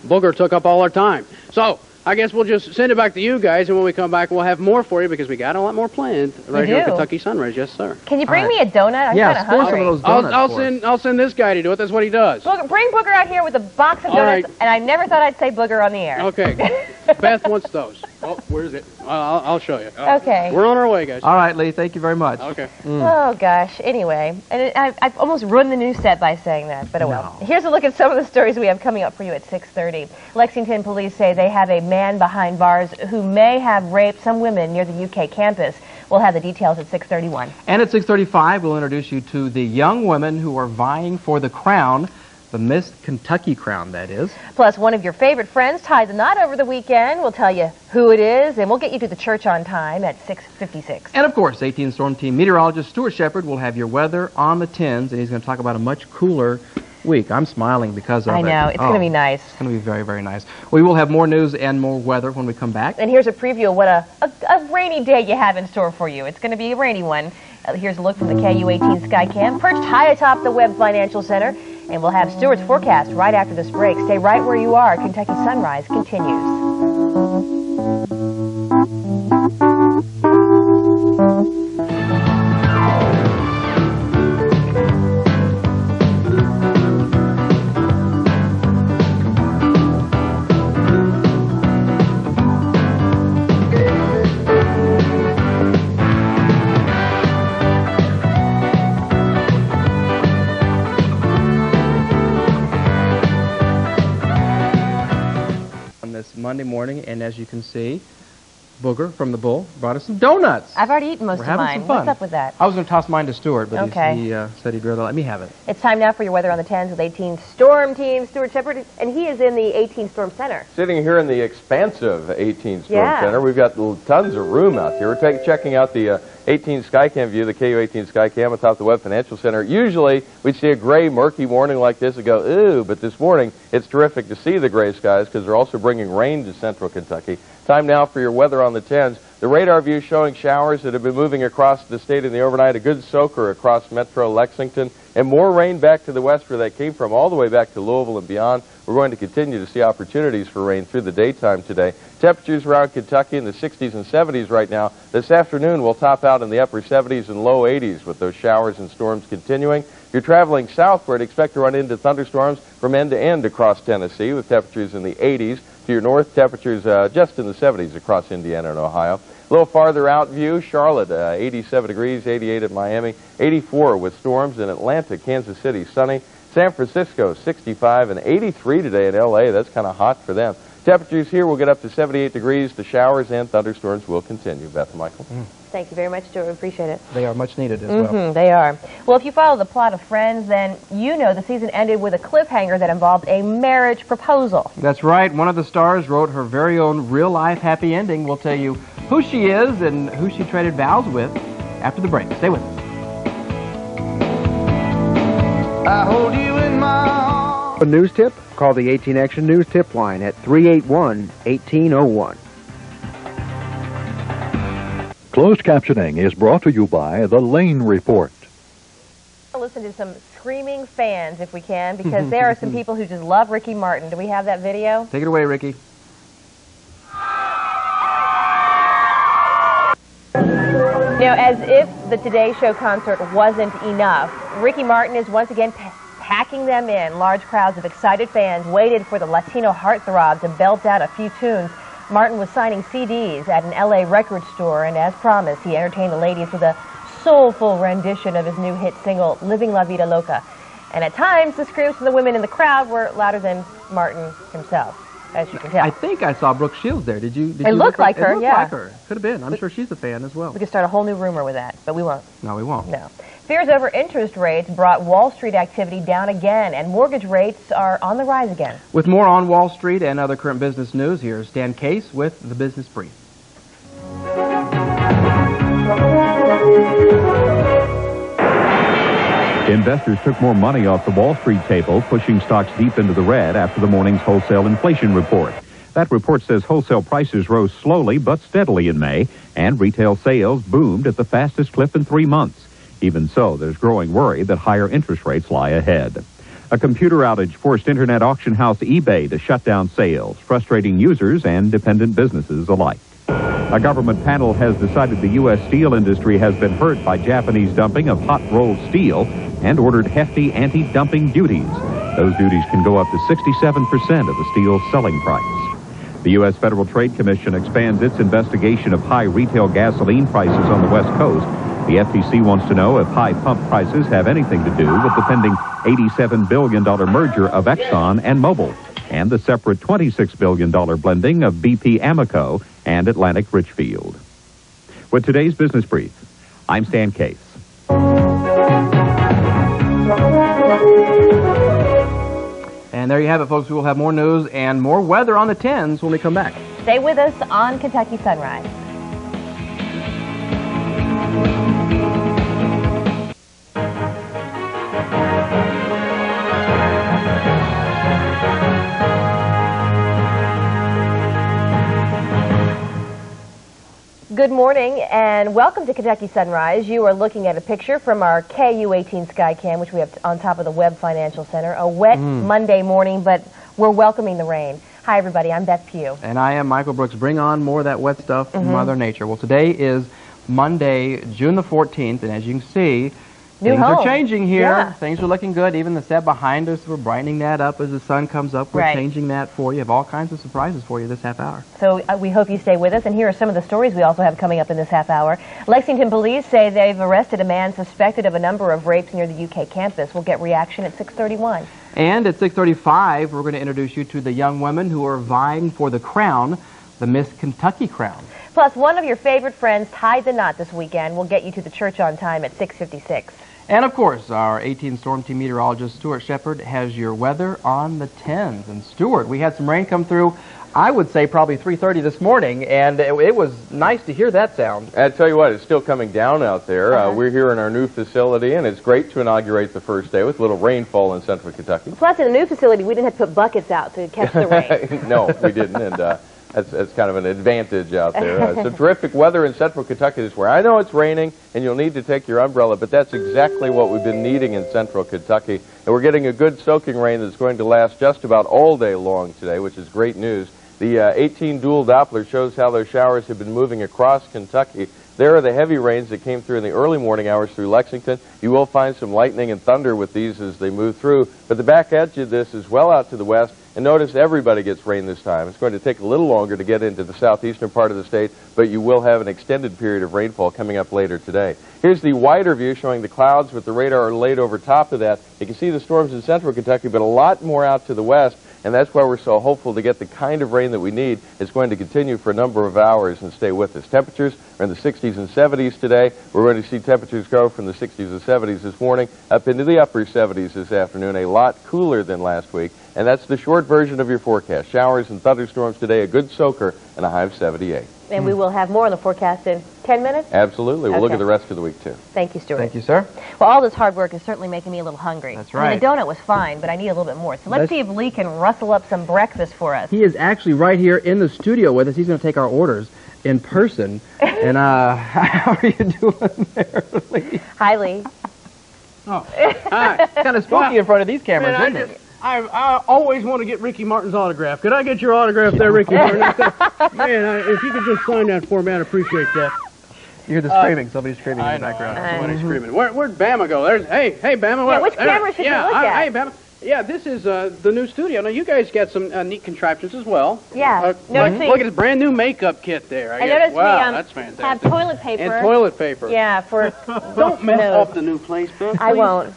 [SPEAKER 4] Booger took up all our time. So I guess we'll just send it back to you guys, and when we come back, we'll have more for you because we got a lot more planned right here at
[SPEAKER 1] do.
[SPEAKER 4] Kentucky Sunrise. Yes, sir.
[SPEAKER 1] Can you bring me a donut? I'm kind of hungry.
[SPEAKER 4] I'll send this guy to do it. That's what he does.
[SPEAKER 1] Bring Booger out here with a box of
[SPEAKER 4] All
[SPEAKER 1] donuts,
[SPEAKER 4] right.
[SPEAKER 1] and I never thought I'd say Booger on the air.
[SPEAKER 4] Okay. Beth wants those. Oh, where is it? I'll show you.
[SPEAKER 1] Okay.
[SPEAKER 4] We're on our way, guys.
[SPEAKER 2] All right, Lee, thank you very much.
[SPEAKER 4] Okay.
[SPEAKER 1] Oh, gosh. Anyway, and I've almost ruined the news set by saying that, but oh well. Here's a look at some of the stories we have coming up for you at 6:30. Lexington police say they have a man behind bars who may have raped some women near the UK campus. We'll have the details at 6:31.
[SPEAKER 2] And at 6:35, we'll introduce you to the young women who are vying for the crown, the Miss Kentucky crown, that is.
[SPEAKER 1] Plus, one of your favorite friends tied the knot over the weekend. We'll tell you who it is, and we'll get you to the church on time at 6:56.
[SPEAKER 2] And of course, 18 Storm Team meteorologist Stuart Shepard will have your weather on the 10s, and he's going to talk about a much cooler week. I'm smiling because of it.
[SPEAKER 1] I know. It's going to be nice.
[SPEAKER 2] It's going to be very, very nice. We will have more news and more weather when we come back.
[SPEAKER 1] And here's a preview of what a rainy day you have in store for you. It's going to be a rainy one. Here's a look from the KU18 Skycam, perched high atop the Webb Financial Center. And we'll have Stuart's forecast right after this break. Stay right where you are. Kentucky Sunrise continues.
[SPEAKER 2] Monday morning, and as you can see, Booger from the Bull brought us some donuts.
[SPEAKER 1] I've already eaten most
[SPEAKER 2] We're
[SPEAKER 1] of
[SPEAKER 2] having
[SPEAKER 1] mine.
[SPEAKER 2] some fun.
[SPEAKER 1] What's up with that?
[SPEAKER 2] I was going to toss mine to Stuart, but
[SPEAKER 1] Okay.
[SPEAKER 2] he said he'd rather let me have it.
[SPEAKER 1] It's time now for your weather on the 10s with 18 Storm Team Stuart Shepard, and he is in the 18 Storm Center.
[SPEAKER 3] Sitting here in the expansive 18 Storm
[SPEAKER 1] Yeah.
[SPEAKER 3] Center, we've got tons of room out here. We're checking out the 18 Skycam view, the KU18 Skycam atop the Webb Financial Center. Usually, we'd see a gray, murky morning like this and go, ooh, but this morning, it's terrific to see the gray skies because they're also bringing rain to central Kentucky. Time now for your weather on the 10s. The radar view showing showers that have been moving across the state in the overnight, a good soaker across metro Lexington, and more rain back to the west where that came from, all the way back to Louisville and beyond. We're going to continue to see opportunities for rain through the daytime today. Temperatures around Kentucky in the 60s and 70s right now. This afternoon we'll top out in the upper 70s and low 80s with those showers and storms continuing. If you're traveling southward, expect to run into thunderstorms from end to end across Tennessee with temperatures in the 80s. To your north, temperatures just in the 70s across Indiana and Ohio. A little farther out view, Charlotte, 87 degrees, 88 at Miami, 84 with storms in Atlanta, Kansas City, sunny. San Francisco, 65 and 83 today in L.A. That's kind of hot for them. Temperatures here will get up to 78 degrees. The showers and thunderstorms will continue. Beth and Michael.
[SPEAKER 1] Thank you very much, Stuart. We appreciate it.
[SPEAKER 2] They are much needed as well.
[SPEAKER 1] They are. Well, if you follow the plot of Friends, then you know the season ended with a cliffhanger that involved a marriage proposal.
[SPEAKER 2] That's right. One of the stars wrote her very own real-life happy ending. We'll tell you who she is and who she traded vows with after the break. Stay with us.
[SPEAKER 14] I hold you in my arms.
[SPEAKER 21] A news tip? Call the 18 Action News tip line at 381-1801.
[SPEAKER 22] Closed captioning is brought to you by The Lane Report.
[SPEAKER 1] Listen to some screaming fans, if we can, because there are some people who just love Ricky Martin. Do we have that video?
[SPEAKER 2] Take it away, Ricky.
[SPEAKER 1] Now, as if the Today Show concert wasn't enough, Ricky Martin is once again packing them in. Large crowds of excited fans waited for the Latino heartthrob to belt out a few tunes. Martin was signing CDs at an LA record store, and as promised, he entertained the ladies with a soulful rendition of his new hit single, Living La Vida Loca. And at times, the screams from the women in the crowd were louder than Martin himself, as you can tell.
[SPEAKER 2] I think I saw Brooke Shields there. Did you
[SPEAKER 1] It looked like her,
[SPEAKER 2] it looked
[SPEAKER 1] yeah.
[SPEAKER 2] like her. Could have been. I'm sure she's a fan as well.
[SPEAKER 1] We could start a whole new rumor with that, but we won't.
[SPEAKER 2] No, we won't.
[SPEAKER 1] No. Fears over interest rates brought Wall Street activity down again, and mortgage rates are on the rise again.
[SPEAKER 2] With more on Wall Street and other current business news, here's Stan Case with the Business Brief.
[SPEAKER 23] Investors took more money off the Wall Street table, pushing stocks deep into the red after the morning's wholesale inflation report. That report says wholesale prices rose slowly but steadily in May, and retail sales boomed at the fastest clip in 3 months. Even so, there's growing worry that higher interest rates lie ahead. A computer outage forced internet auction house eBay to shut down sales, frustrating users and dependent businesses alike. A government panel has decided the U.S. steel industry has been hurt by Japanese dumping of hot-rolled steel and ordered hefty anti-dumping duties. Those duties can go up to 67% of the steel's selling price. The U.S. Federal Trade Commission expands its investigation of high retail gasoline prices on the West Coast. The FTC wants to know if high pump prices have anything to do with the pending $87 billion merger of Exxon and Mobil and the separate $26 billion blending of BP Amoco and Atlantic Richfield. With today's Business Brief, I'm Stan Case.
[SPEAKER 2] And there you have it, folks. We will have more news and more weather on the 10s when we come back.
[SPEAKER 1] Stay with us on Kentucky Sunrise. Good morning and welcome to Kentucky Sunrise. You are looking at a picture from our KU18 Skycam, which we have on top of the Webb Financial Center. A wet Monday morning, but we're welcoming the rain. Hi, everybody. I'm Beth Pugh.
[SPEAKER 2] And I am Michael Brooks. Bring on more of that wet stuff from Mother Nature. Well, today is Monday, June the 14th, and as you can see, things are changing here.
[SPEAKER 1] Yeah.
[SPEAKER 2] Things are looking good. Even the set behind us, we're brightening that up as the sun comes up. We're changing that for you. Have all kinds of surprises for you this half hour.
[SPEAKER 1] So we hope you stay with us. And here are some of the stories we also have coming up in this half hour. Lexington police say they've arrested a man suspected of a number of rapes near the UK campus. We'll get reaction at 6:31.
[SPEAKER 2] And at 6:35, we're going to introduce you to the young women who are vying for the crown, the Miss Kentucky crown.
[SPEAKER 1] Plus, one of your favorite friends tied the knot this weekend. We'll get you to the church on time at 6:56.
[SPEAKER 2] And, of course, our 18 Storm Team meteorologist, Stuart Shepard, has your weather on the 10s. And, Stuart, we had some rain come through, I would say probably 3:30 this morning, and it was nice to hear that sound.
[SPEAKER 3] I tell you what, it's still coming down out there. We're here in our new facility, and it's great to inaugurate the first day with a little rainfall in central Kentucky.
[SPEAKER 1] Plus, in the new facility, we didn't have to put buckets out to catch the rain.
[SPEAKER 3] No, we didn't, and that's kind of an advantage out there. So terrific weather in central Kentucky this morning. I know it's raining, and you'll need to take your umbrella, but that's exactly what we've been needing in central Kentucky. And we're getting a good soaking rain that's going to last just about all day long today, which is great news. The 18 dual Doppler shows how those showers have been moving across Kentucky. There are the heavy rains that came through in the early morning hours through Lexington. You will find some lightning and thunder with these as they move through. But the back edge of this is well out to the west. And notice everybody gets rain this time. It's going to take a little longer to get into the southeastern part of the state, but you will have an extended period of rainfall coming up later today. Here's the wider view showing the clouds with the radar laid over top of that. You can see the storms in central Kentucky, but a lot more out to the west. and that's why we're so hopeful to get the kind of rain that we need. It's going to continue for a number of hours and stay with us. Temperatures are in the 60s and 70s today. We're going to see temperatures go from the 60s and 70s this morning up into the upper 70s this afternoon, a lot cooler than last week. And that's the short version of your forecast. Showers and thunderstorms today, a good soaker, and a high of 78.
[SPEAKER 1] And we will have more on the forecast in 10 minutes?
[SPEAKER 3] Absolutely. We'll look at the rest of the week, too.
[SPEAKER 1] Thank you, Stuart.
[SPEAKER 2] Thank you, sir.
[SPEAKER 1] Well, all this hard work is certainly making me a little hungry.
[SPEAKER 2] That's right.
[SPEAKER 1] I mean, the donut was fine, but I need a little bit more. So let's see if Lee can rustle up some breakfast for us.
[SPEAKER 2] He is actually right here in the studio with us. He's going to take our orders in person. And how are you doing there, Lee?
[SPEAKER 1] Hi, Lee.
[SPEAKER 18] Oh, hi.
[SPEAKER 2] It's kind of spooky in front of these cameras,
[SPEAKER 18] Man,
[SPEAKER 2] isn't it?
[SPEAKER 18] I always want to get Ricky Martin's autograph. Could I get your autograph there, Ricky Martin? Man, if you could just sign that for me, I'd appreciate that.
[SPEAKER 2] You hear the screaming. Somebody's screaming in the background.
[SPEAKER 4] Somebody's screaming. Where'd Bama go? Hey, Bama.
[SPEAKER 1] Yeah, which camera should you look at?
[SPEAKER 4] Hey, Bama. Yeah, this is the new studio. Now, you guys got some neat contraptions as well.
[SPEAKER 1] Yeah.
[SPEAKER 4] Look at this brand new makeup kit there.
[SPEAKER 1] I noticed
[SPEAKER 4] wow,
[SPEAKER 1] we
[SPEAKER 4] that's fantastic.
[SPEAKER 1] have toilet paper.
[SPEAKER 4] And toilet paper.
[SPEAKER 1] Yeah, for...
[SPEAKER 4] Don't mess up the new place, Beth.
[SPEAKER 1] I won't.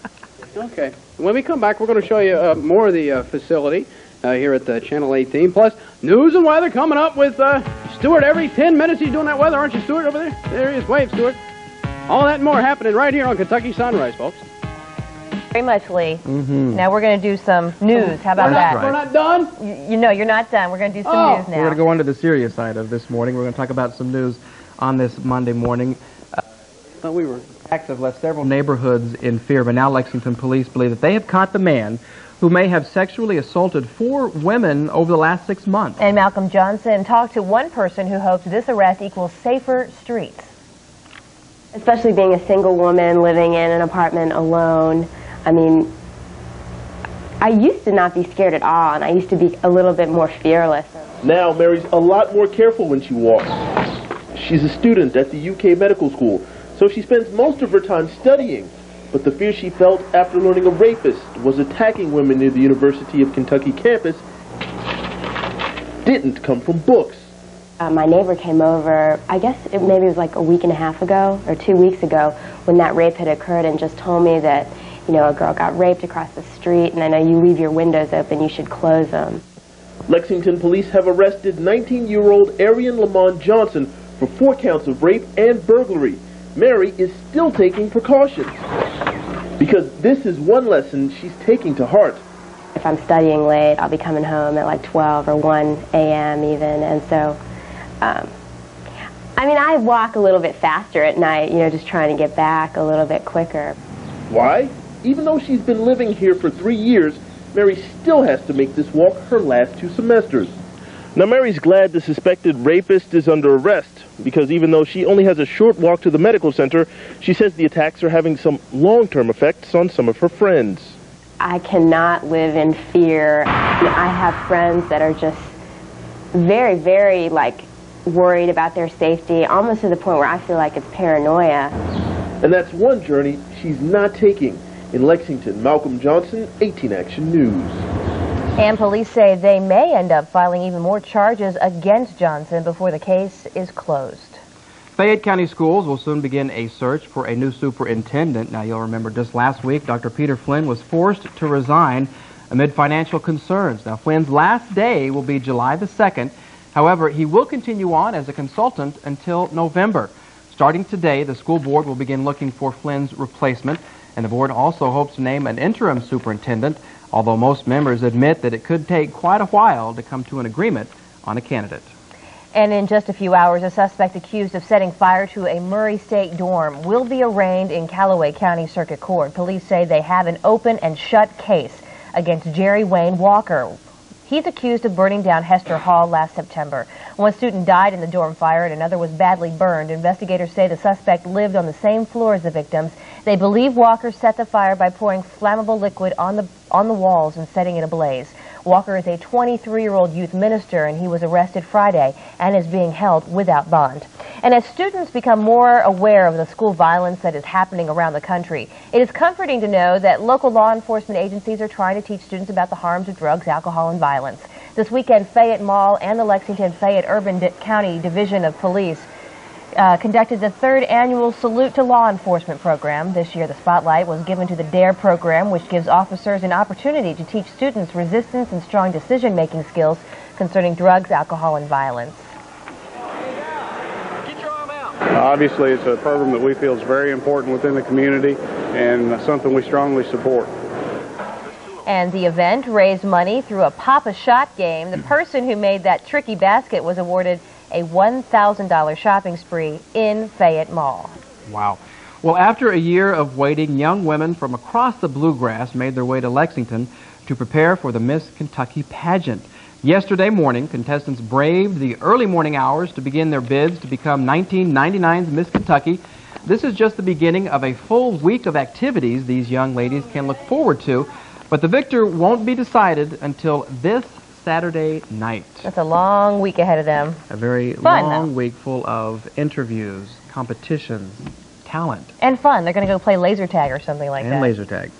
[SPEAKER 4] Okay. When we come back, we're going to show you more of the facility here at Channel 18. Plus, news and weather coming up with Stuart every 10 minutes. He's doing that weather, aren't you, Stuart, over there? There he is. Wave, Stuart. All that and more happening right here on Kentucky Sunrise, folks.
[SPEAKER 1] Very much, Lee. Now we're going to do some news. How about that?
[SPEAKER 4] We're not done?
[SPEAKER 1] You know, you're not done. We're going to do some news now.
[SPEAKER 2] We're going to go on to the serious side of this morning. We're going to talk about some news on this Monday morning. Attacks have left several neighborhoods in fear, but now Lexington police believe that they have caught the man who may have sexually assaulted 4 women over the last 6 months.
[SPEAKER 1] And Malcolm Johnson talked to one person who hopes this arrest equals safer streets.
[SPEAKER 5] Especially being a single woman living in an apartment alone. I mean, I used to not be scared at all, and I used to be a little bit more fearless.
[SPEAKER 6] Now Mary's a lot more careful when she walks. She's a student at the UK medical school, so she spends most of her time studying. But the fear she felt after learning a rapist was attacking women near the University of Kentucky campus didn't come from books.
[SPEAKER 5] My neighbor came over, I guess maybe it was like a week and a half ago or 2 weeks ago when that rape had occurred, and just told me that, you know, a girl got raped across the street, and I know you leave your windows open, you should close them.
[SPEAKER 6] Lexington police have arrested 19-year-old Arian Lamont Johnson for 4 counts of rape and burglary. Mary is still taking precautions because this is one lesson she's taking to heart.
[SPEAKER 5] If I'm studying late, I'll be coming home at like 12 or 1 a.m. even, and so, I mean, I walk a little bit faster at night, you know, just trying to get back a little bit quicker.
[SPEAKER 6] Why? Even though she's been living here for 3 years, Mary still has to make this walk her last 2 semesters. Now, Mary's glad the suspected rapist is under arrest, because even though she only has a short walk to the medical center, she says the attacks are having some long-term effects on some of her friends.
[SPEAKER 5] I cannot live in fear. I have friends that are just very, very, like, worried about their safety, almost to the point where I feel like it's paranoia.
[SPEAKER 6] And that's one journey she's not taking. In Lexington, Malcolm Johnson, 18 Action News.
[SPEAKER 1] And police say they may end up filing even more charges against Johnson before the case is closed.
[SPEAKER 2] Fayette County Schools will soon begin a search for a new superintendent. Now, you'll remember just last week, Dr. Peter Flynn was forced to resign amid financial concerns. Now, Flynn's last day will be July the 2nd. However, he will continue on as a consultant until November. Starting today, the school board will begin looking for Flynn's replacement, and the board also hopes to name an interim superintendent, although most members admit that it could take quite a while to come to an agreement on a candidate.
[SPEAKER 1] And in just a few hours, a suspect accused of setting fire to a Murray State dorm will be arraigned in Callaway County Circuit Court. Police say they have an open and shut case against Jerry Wayne Walker. He's accused of burning down Hester Hall last September. One student died in the dorm fire and another was badly burned. Investigators say the suspect lived on the same floor as the victims. They believe Walker set the fire by pouring flammable liquid on the walls and setting it ablaze. Walker is a 23-year-old youth minister, and he was arrested Friday and is being held without bond. And as students become more aware of the school violence that is happening around the country, it is comforting to know that local law enforcement agencies are trying to teach students about the harms of drugs, alcohol, and violence. This weekend, Fayette Mall and the Lexington-Fayette Urban County Division of Police conducted the 3rd annual Salute to Law Enforcement program. This year, the spotlight was given to the DARE program, which gives officers an opportunity to teach students resistance and strong decision-making skills concerning drugs, alcohol, and violence.
[SPEAKER 7] Obviously, it's a program that we feel is very important within the community and something we strongly support.
[SPEAKER 1] And the event raised money through a Pop-A-Shot game. The person who made that tricky basket was awarded a $1,000 shopping spree in Fayette Mall.
[SPEAKER 2] Wow. Well, after a year of waiting, young women from across the Bluegrass made their way to Lexington to prepare for the Miss Kentucky pageant. Yesterday morning, contestants braved the early morning hours to begin their bids to become 1999's Miss Kentucky. This is just the beginning of a full week of activities these young ladies can look forward to, but the victor won't be decided until this Saturday night.
[SPEAKER 1] That's a long week ahead of them.
[SPEAKER 2] A very long week full of interviews, competitions, talent.
[SPEAKER 1] And fun. They're going to go play laser tag or something like that.
[SPEAKER 2] And laser tag.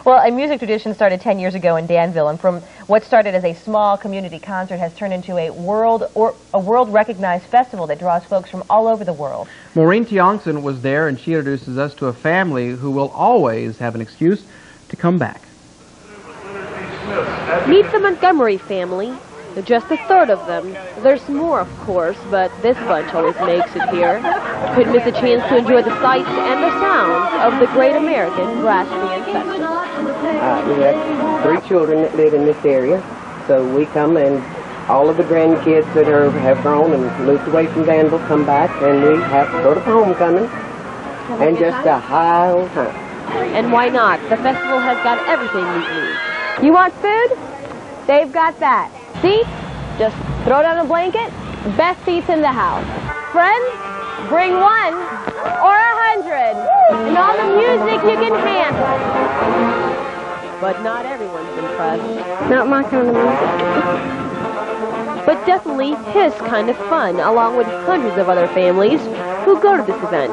[SPEAKER 1] Well, a music tradition started 10 years ago in Danville, and from what started as a small community concert has turned into a world-recognized festival that draws folks from all over the world.
[SPEAKER 2] Maureen Tiongson was there, and she introduces us to a family who will always have an excuse to come back.
[SPEAKER 10] Meet the Montgomery family. Just a third of them. There's more, of course, but this bunch always makes it here. Couldn't miss a chance to enjoy the sights and the sounds of the Great American Brass Band Festival.
[SPEAKER 11] We have 3 children that live in this area, so we come and all of the grandkids that have grown and moved away from Danville come back, and we have sort of homecoming and just a high old time.
[SPEAKER 10] And why not? The festival has got everything we need.
[SPEAKER 8] You want food? They've got that. Seats? Just throw down a blanket. Best seats in the house. Friends? Bring 1 or 100. And all the music you can handle.
[SPEAKER 10] But not everyone's impressed.
[SPEAKER 8] Not my kind of music.
[SPEAKER 10] But definitely his kind of fun, along with hundreds of other families who go to this event.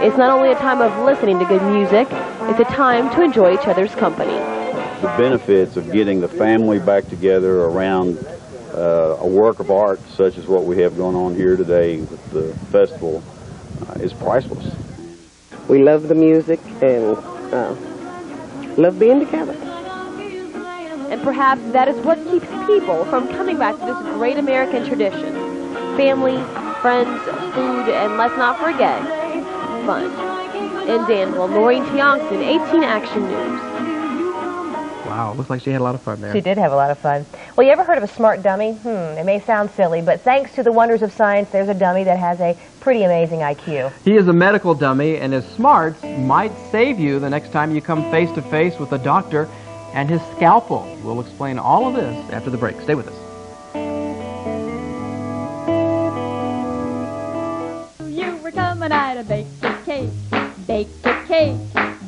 [SPEAKER 10] It's not only a time of listening to good music, it's a time to enjoy each other's company.
[SPEAKER 24] The benefits of getting the family back together around a work of art such as what we have going on here today with the festival is priceless.
[SPEAKER 11] We love the music and love being together.
[SPEAKER 10] And perhaps that is what keeps people from coming back to this great American tradition. Family, friends, food, and let's not forget, fun. In Danville, Maureen Tiongson, 18 Action News.
[SPEAKER 2] Wow, looks like she had a lot of fun there.
[SPEAKER 1] She did have a lot of fun. Well, you ever heard of a smart dummy? It may sound silly, but thanks to the wonders of science, there's a dummy that has a pretty amazing IQ.
[SPEAKER 2] He is a medical dummy, and his smarts might save you the next time you come face-to-face with a doctor and his scalpel. We'll explain all of this after the break. Stay with us.
[SPEAKER 25] You were coming out to bake a cake, bake a cake,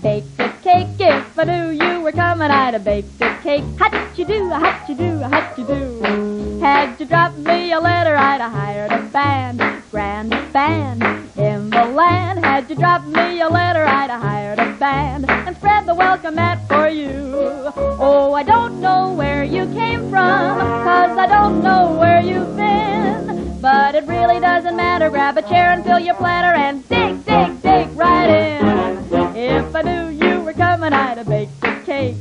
[SPEAKER 25] bake a cake. If I knew you were coming out to bake a cake, how'd you do, how'd you do, how'd you do? Had you dropped me a letter, I'd have hired a band, grand band in the land. Had you dropped me a letter, I'd have hired a band and spread the welcome mat for you. Oh, I don't know where you came from, 'cause I don't know where you've been. But it really doesn't matter, grab a chair and fill your platter and dig, dig, dig right in. If I knew you were coming, I'd have baked a cake,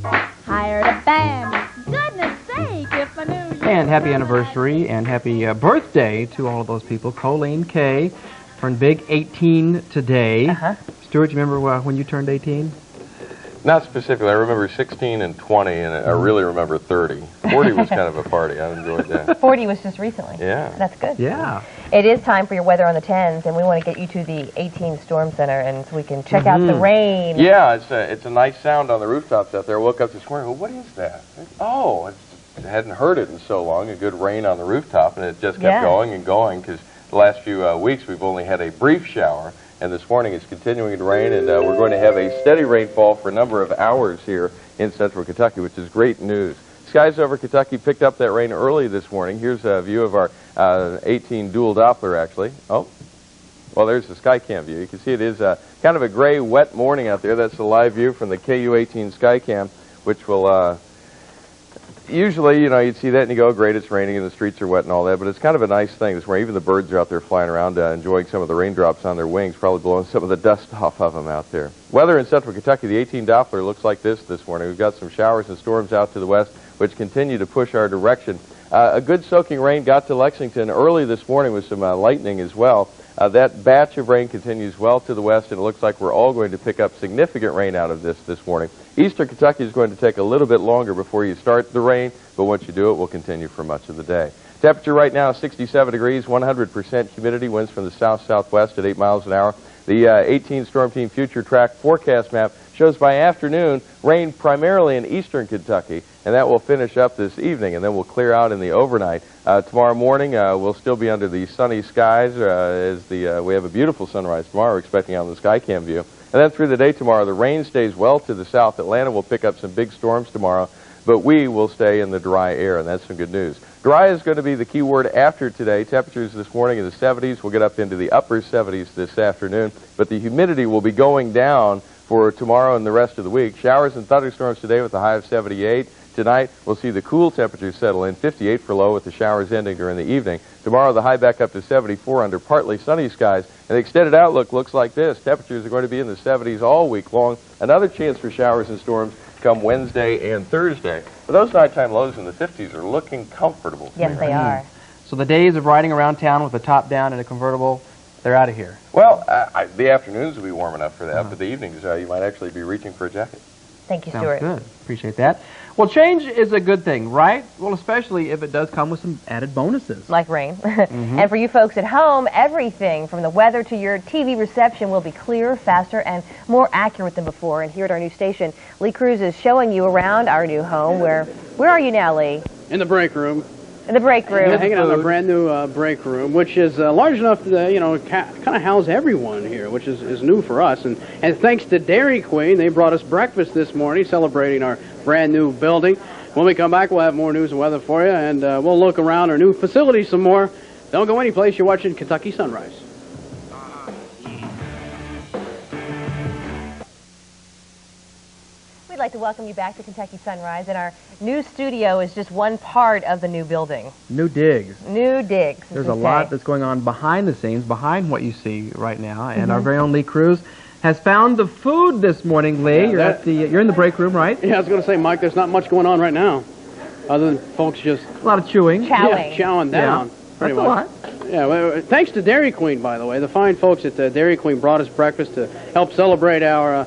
[SPEAKER 25] hired a band. Goodness sake, if I knew you...
[SPEAKER 2] And happy anniversary and happy birthday to all of those people. Colleen Kay turned big 18 today. Stuart, you remember when you turned 18?
[SPEAKER 3] Not specifically. I remember 16 and 20, and I really remember 30. 40 was kind of a party. I enjoyed that.
[SPEAKER 1] 40 was just recently.
[SPEAKER 3] Yeah.
[SPEAKER 1] That's good.
[SPEAKER 2] Yeah.
[SPEAKER 1] It is time for your weather on the 10s, and we want to get you to the 18 Storm Center, and so we can check out the rain.
[SPEAKER 3] Yeah, it's a nice sound on the rooftops out there. I woke up this morning, well, what is that? Oh, I hadn't heard it in so long, a good rain on the rooftop, and it just kept going and going, because the last few weeks we've only had a brief shower, and this morning it's continuing to rain, and we're going to have a steady rainfall for a number of hours here in central Kentucky, which is great news. Skies over Kentucky picked up that rain early this morning. Here's a view of our 18 dual Doppler, actually. Oh, well, there's the Skycam view. You can see it is kind of a gray, wet morning out there. That's the live view from the KU-18 Skycam, which will Usually, you'd see that and you go, great, it's raining and the streets are wet and all that, but it's kind of a nice thing. It's where even the birds are out there flying around, enjoying some of the raindrops on their wings, probably blowing some of the dust off of them out there. Weather in central Kentucky, the 18 Doppler looks like this morning. We've got some showers and storms out to the west, which continue to push our direction. A good soaking rain got to Lexington early this morning with some lightning as well. That batch of rain continues well to the west, and it looks like we're all going to pick up significant rain out of this morning. Eastern Kentucky is going to take a little bit longer before you start the rain, but once you do, it will continue for much of the day. Temperature right now is 67 degrees, 100% humidity, winds from the south-southwest at 8 miles an hour. The 18 Storm Team Future Track forecast map shows by afternoon rain primarily in eastern Kentucky, and that will finish up this evening, and then we'll clear out in the overnight. Tomorrow morning, we'll still be under the sunny skies as we have a beautiful sunrise tomorrow, we're expecting out on the Skycam view. And then through the day tomorrow, the rain stays well to the south. Atlanta will pick up some big storms tomorrow, but we will stay in the dry air, and that's some good news. Dry is going to be the key word after today. Temperatures this morning in the 70s. We'll get up into the upper 70s this afternoon, but the humidity will be going down for tomorrow and the rest of the week. Showers and thunderstorms today with a high of 78. Tonight, we'll see the cool temperatures settle in, 58 for low with the showers ending during the evening. Tomorrow, the high back up to 74 under partly sunny skies. And the extended outlook looks like this. Temperatures are going to be in the 70s all week long. Another chance for showers and storms come Wednesday and Thursday. But those nighttime lows in the 50s are looking comfortable.
[SPEAKER 1] Yes, they are.
[SPEAKER 2] So the days of riding around town with a top down and a convertible, they're out of here.
[SPEAKER 3] Well, the afternoons will be warm enough for that, but the evenings, you might actually be reaching for a jacket.
[SPEAKER 1] Thank you,
[SPEAKER 2] Sounds
[SPEAKER 1] Stuart.
[SPEAKER 2] good. Appreciate that. Well, change is a good thing, right? Well, especially if it does come with some added bonuses.
[SPEAKER 1] Like rain. And for you folks at home, everything from the weather to your TV reception will be clearer, faster, and more accurate than before. And here at our new station, Lee Cruse is showing you around our new home. Where are you now, Lee?
[SPEAKER 4] In the break room.
[SPEAKER 1] In the break room.
[SPEAKER 4] Hanging out in a brand new break room, which is large enough to, kind of house everyone here, which is new for us. And thanks to Dairy Queen, they brought us breakfast this morning, celebrating our brand new building. When we come back, we'll have more news and weather for you, and we'll look around our new facility some more. Don't go anyplace. You're watching Kentucky Sunrise.
[SPEAKER 1] We'd like to welcome you back to Kentucky Sunrise, and our new studio is just one part of the new building.
[SPEAKER 2] New digs.
[SPEAKER 1] New digs.
[SPEAKER 2] There's a lot that's going on behind the scenes, behind what you see right now, and our very own Lee Cruse has found the food this morning. Lee,
[SPEAKER 4] Yeah,
[SPEAKER 2] you're in the break room, right?
[SPEAKER 4] Yeah, I was going to say, Mike, there's not much going on right now, other than folks just
[SPEAKER 2] a lot of chewing,
[SPEAKER 4] chowing down.
[SPEAKER 2] Yeah.
[SPEAKER 4] Pretty
[SPEAKER 2] That's
[SPEAKER 4] much.
[SPEAKER 2] a lot.
[SPEAKER 4] Yeah, well, thanks to Dairy Queen, by the way. The fine folks at Dairy Queen brought us breakfast to help celebrate our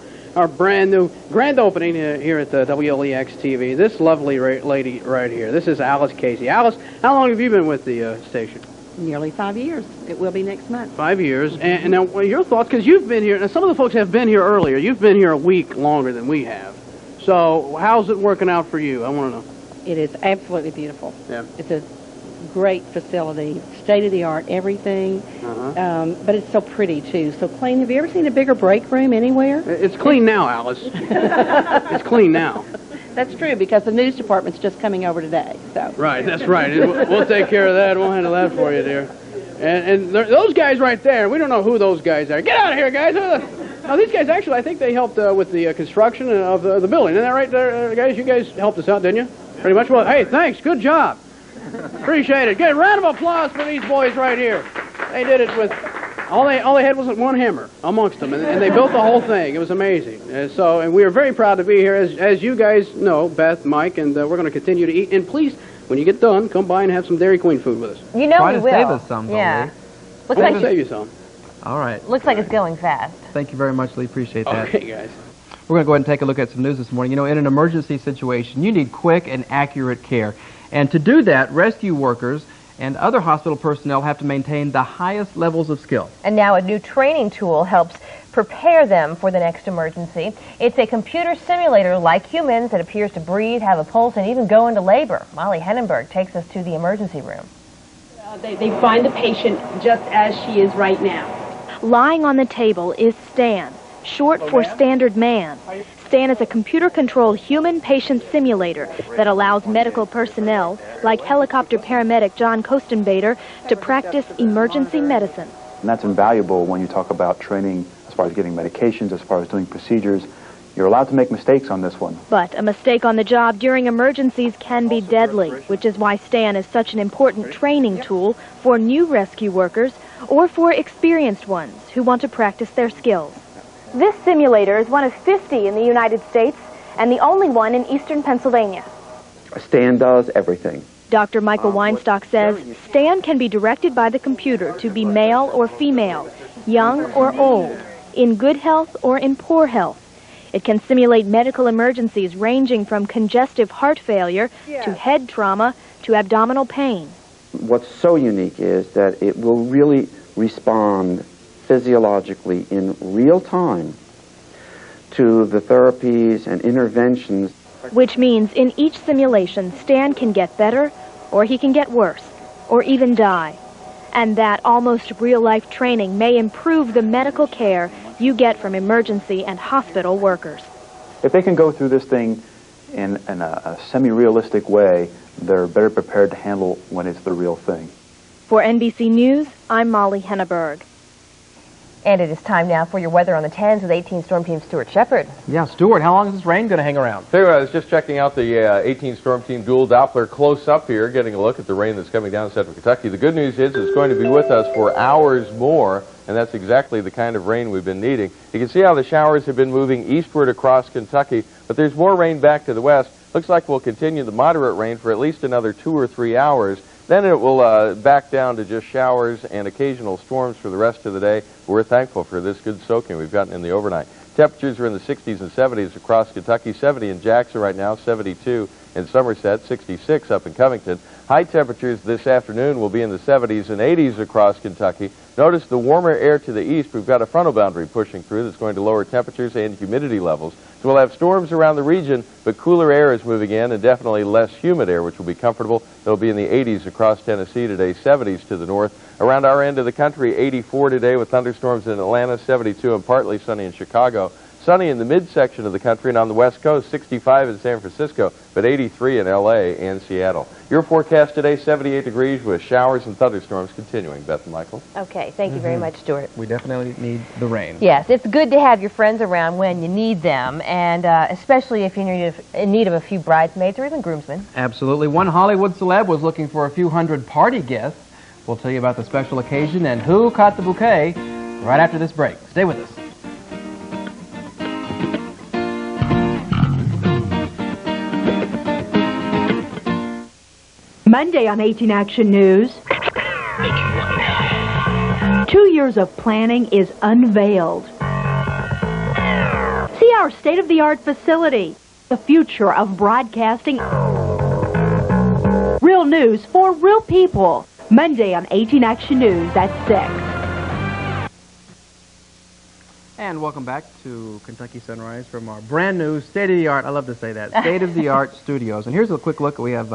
[SPEAKER 4] brand new grand opening here at the WLEX-TV. This lovely lady right here, this is Alyce Casey. Alyce, how long have you been with the station?
[SPEAKER 9] Nearly 5 years. It will be next month.
[SPEAKER 4] 5 years. And now, your thoughts, because you've been here, and some of the folks have been here earlier. You've been here a week longer than we have. So how's it working out for you? I want to know.
[SPEAKER 9] It is absolutely beautiful.
[SPEAKER 4] Yeah.
[SPEAKER 9] It's a great facility, state-of-the-art, everything. But it's so pretty, too. So clean. Have you ever seen a bigger break room anywhere?
[SPEAKER 4] It's clean now, Alyce. It's clean now.
[SPEAKER 9] That's true, because the news department's just coming over today. So.
[SPEAKER 4] Right, that's right. We'll take care of that. We'll handle that for you, dear. And those guys right there, we don't know who those guys are. Get out of here, guys. Now, these guys, actually, I think they helped with the construction of the building. Isn't that right there, guys? You guys helped us out, didn't you? Pretty much. Well, hey, thanks. Good job. Appreciate it. Get a round of applause for these boys right here. They did it with... All they had was one hammer amongst them, and they built the whole thing. It was amazing. And we are very proud to be here. As you guys know, Beth, Mike, and we're going to continue to eat. And please, when you get done, come by and have some Dairy Queen food with us.
[SPEAKER 1] You know
[SPEAKER 2] Try
[SPEAKER 1] we
[SPEAKER 2] to
[SPEAKER 1] will.
[SPEAKER 2] save us some,
[SPEAKER 1] yeah.
[SPEAKER 4] Looks like save you some.
[SPEAKER 2] All right.
[SPEAKER 1] Looks like it's going fast.
[SPEAKER 2] Thank you very much, Lee. Appreciate that.
[SPEAKER 4] Okay, guys.
[SPEAKER 2] We're going to go ahead and take a look at some news this morning. You know, in an emergency situation, you need quick and accurate care. And to do that, rescue workers and other hospital personnel have to maintain the highest levels of skill.
[SPEAKER 1] And now a new training tool helps prepare them for the next emergency. It's a computer simulator like humans that appears to breathe, have a pulse, and even go into labor. Molly Hennenberg takes us to the emergency room.
[SPEAKER 12] They find the patient just as she is right now.
[SPEAKER 13] Lying on the table is Stan, short for Standard Man. Stan is a computer-controlled human patient simulator that allows medical personnel, like helicopter paramedic John Kostenbader, to practice emergency medicine.
[SPEAKER 15] And that's invaluable when you talk about training as far as getting medications, as far as doing procedures. You're allowed to make mistakes on this one.
[SPEAKER 13] But a mistake on the job during emergencies can be deadly, which is why STAN is such an important training tool for new rescue workers or for experienced ones who want to practice their skills. This simulator is one of 50 in the United States and the only one in eastern Pennsylvania.
[SPEAKER 16] STAN does everything.
[SPEAKER 13] Dr. Michael Weinstock says STAN can be directed by the computer to be male or female, young or old, in good health or in poor health. It can simulate medical emergencies ranging from congestive heart failure to head trauma to abdominal pain.
[SPEAKER 16] What's so unique is that it will really respond physiologically in real time to the therapies and interventions.
[SPEAKER 13] Which means in each simulation, Stan can get better, or he can get worse, or even die. And that almost real-life training may improve the medical care you get from emergency and hospital workers.
[SPEAKER 15] If they can go through this thing in a semi-realistic way, they're better prepared to handle when it's the real thing.
[SPEAKER 13] For NBC News, I'm Molly Henneberg.
[SPEAKER 1] And it is time now for your weather on the 10s with 18 Storm Team Stuart Shepard.
[SPEAKER 2] Yeah, Stuart, how long is this rain going to hang around?
[SPEAKER 3] Tell you what, I was just checking out the 18 Storm Team dual Doppler close up here, getting a look at the rain that's coming down in central Kentucky. The good news is it's going to be with us for hours more, and that's exactly the kind of rain we've been needing. You can see how the showers have been moving eastward across Kentucky, but there's more rain back to the west. Looks like we'll continue the moderate rain for at least another 2 or 3 hours. Then it will back down to just showers and occasional storms for the rest of the day. We're thankful for this good soaking we've gotten in the overnight. Temperatures are in the 60s and 70s across Kentucky. 70 in Jackson right now, 72 in Somerset, 66 up in Covington. High temperatures this afternoon will be in the 70s and 80s across Kentucky. Notice the warmer air to the east. We've got a frontal boundary pushing through that's going to lower temperatures and humidity levels. So we'll have storms around the region, but cooler air is moving in and definitely less humid air, which will be comfortable. It'll be in the 80s across Tennessee today, 70s to the north. Around our end of the country, 84 today with thunderstorms in Atlanta, 72 and partly sunny in Chicago. Sunny in the midsection of the country and on the west coast, 65 in San Francisco, but 83 in L.A. and Seattle. Your forecast today, 78 degrees with showers and thunderstorms continuing. Beth and Michael.
[SPEAKER 1] Okay, thank you very much, Stuart.
[SPEAKER 2] We definitely need the rain.
[SPEAKER 1] Yes, it's good to have your friends around when you need them, and especially if you're in need of a few bridesmaids or even groomsmen.
[SPEAKER 2] Absolutely. One Hollywood celeb was looking for a few hundred party guests. We'll tell you about the special occasion and who caught the bouquet right after this break. Stay with us.
[SPEAKER 17] Monday on 18 Action News, 2 years of planning is unveiled. See our state-of-the-art facility, the future of broadcasting. Real news for real people. Monday on 18 Action News at 6.
[SPEAKER 2] And welcome back to Kentucky Sunrise from our brand new state-of-the-art, I love to say that, state-of-the-art studios. And here's a quick look. We have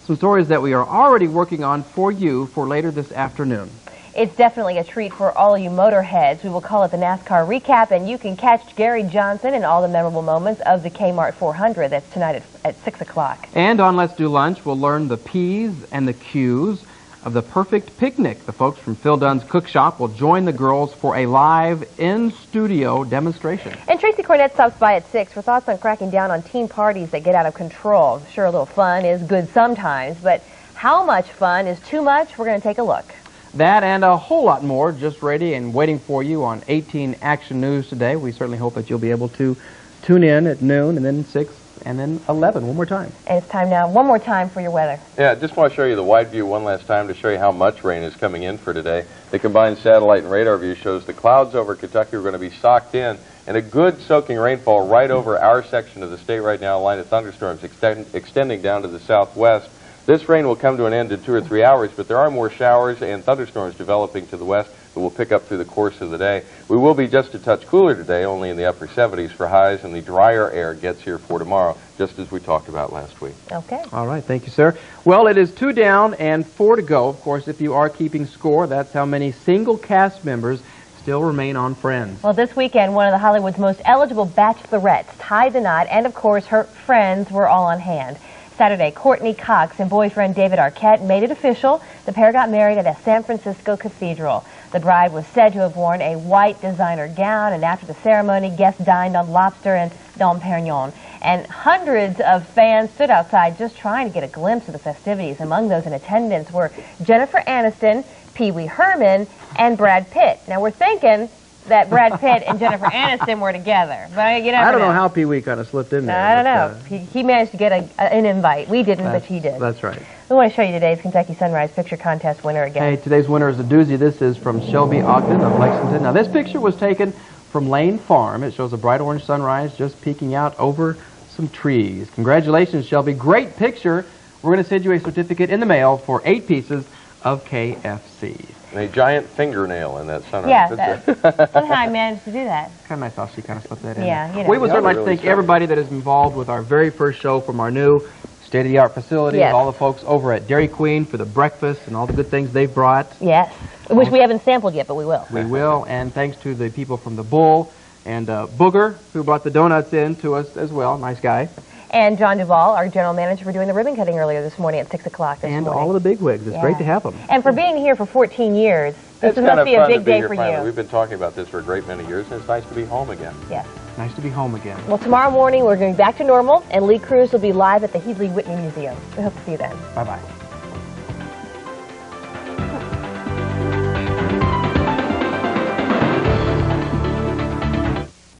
[SPEAKER 2] some stories that we are already working on for you for later this afternoon.
[SPEAKER 1] It's definitely a treat for all you motorheads. We will call it the NASCAR Recap, and you can catch Gary Johnson and all the memorable moments of the Kmart 400. That's tonight at 6 o'clock.
[SPEAKER 2] And on Let's Do Lunch, we'll learn the P's and the Q's of the perfect picnic. The folks from Phil Dunn's Cook Shop will join the girls for a live in-studio demonstration.
[SPEAKER 1] And Tracy Kornet stops by at 6 for thoughts on cracking down on teen parties that get out of control. Sure, a little fun is good sometimes, but how much fun is too much? We're going to take a look.
[SPEAKER 2] That and a whole lot more just ready and waiting for you on 18 Action News today. We certainly hope that you'll be able to tune in at noon and then 6 and then 11 one more time.
[SPEAKER 1] And it's time now, one more time for your weather.
[SPEAKER 3] Yeah, just want to show you the wide view one last time to show you how much rain is coming in for today. The combined satellite and radar view shows the clouds over Kentucky are going to be socked in, and a good soaking rainfall right over our section of the state right now, a line of thunderstorms extending down to the southwest. This rain will come to an end in 2 or 3 hours, but there are more showers and thunderstorms developing to the west that will pick up through the course of the day. We will be just a touch cooler today, only in the upper 70s for highs, and the drier air gets here for tomorrow, just as we talked about last week.
[SPEAKER 1] Okay.
[SPEAKER 2] All right, thank you, sir. Well, it is 2 down and 4 to go. Of course, if you are keeping score, that's how many single cast members still remain on Friends.
[SPEAKER 1] Well, this weekend, one of the Hollywood's most eligible bachelorettes tied the knot, and of course, her friends were all on hand. Saturday, Courtney Cox and boyfriend David Arquette made it official. The pair got married at a San Francisco cathedral. The bride was said to have worn a white designer gown, and after the ceremony, guests dined on lobster and Dom Perignon. And hundreds of fans stood outside just trying to get a glimpse of the festivities. Among those in attendance were Jennifer Aniston, Pee Wee Herman, and Brad Pitt. Now, we're thinking that Brad Pitt and Jennifer Aniston were together, but you never
[SPEAKER 2] I don't know
[SPEAKER 1] know
[SPEAKER 2] how Pee Wee kind of slipped in there.
[SPEAKER 1] I don't know. He managed to get an invite. We didn't, but he did.
[SPEAKER 2] That's right.
[SPEAKER 1] We want to show you today's Kentucky Sunrise Picture Contest winner again.
[SPEAKER 2] Hey, today's winner is a doozy. This is from Shelby Ogden of Lexington. Now, this picture was taken from Lane Farm. It shows a bright orange sunrise just peeking out over some trees. Congratulations, Shelby. Great picture. We're going to send you a certificate in the mail for 8 pieces of KFC.
[SPEAKER 3] And a giant fingernail in that sunrise.
[SPEAKER 1] Yeah, somehow I managed to do that.
[SPEAKER 2] Kind of nice how she kind of slipped that in.
[SPEAKER 1] Yeah, you know.
[SPEAKER 2] We would certainly like to thank everybody that is involved with our very first show from our new state-of-the-art facility.
[SPEAKER 1] Yes.
[SPEAKER 2] All the folks over at Dairy Queen for the breakfast and all the good things they've brought.
[SPEAKER 1] Yes, which we haven't sampled yet, but we will.
[SPEAKER 2] We will, and thanks to the people from the Bull and Booger, who brought the donuts in to us as well. Nice guy.
[SPEAKER 1] And John Duvall, our general manager, for doing the ribbon cutting earlier this morning at 6 o'clock this
[SPEAKER 2] and
[SPEAKER 1] morning.
[SPEAKER 2] all of the bigwigs. It's great to have them.
[SPEAKER 1] And for being here for 14 years, this
[SPEAKER 3] It's
[SPEAKER 1] must be a big day for
[SPEAKER 3] finally.
[SPEAKER 1] you.
[SPEAKER 3] We've been talking about this for a great many years, and it's nice to be home again.
[SPEAKER 1] Yes.
[SPEAKER 2] Nice to be home again.
[SPEAKER 1] Well, tomorrow morning we're going back to normal, and Lee Cruse will be live at the Headley Whitney Museum. We hope to see you then.
[SPEAKER 2] Bye-bye.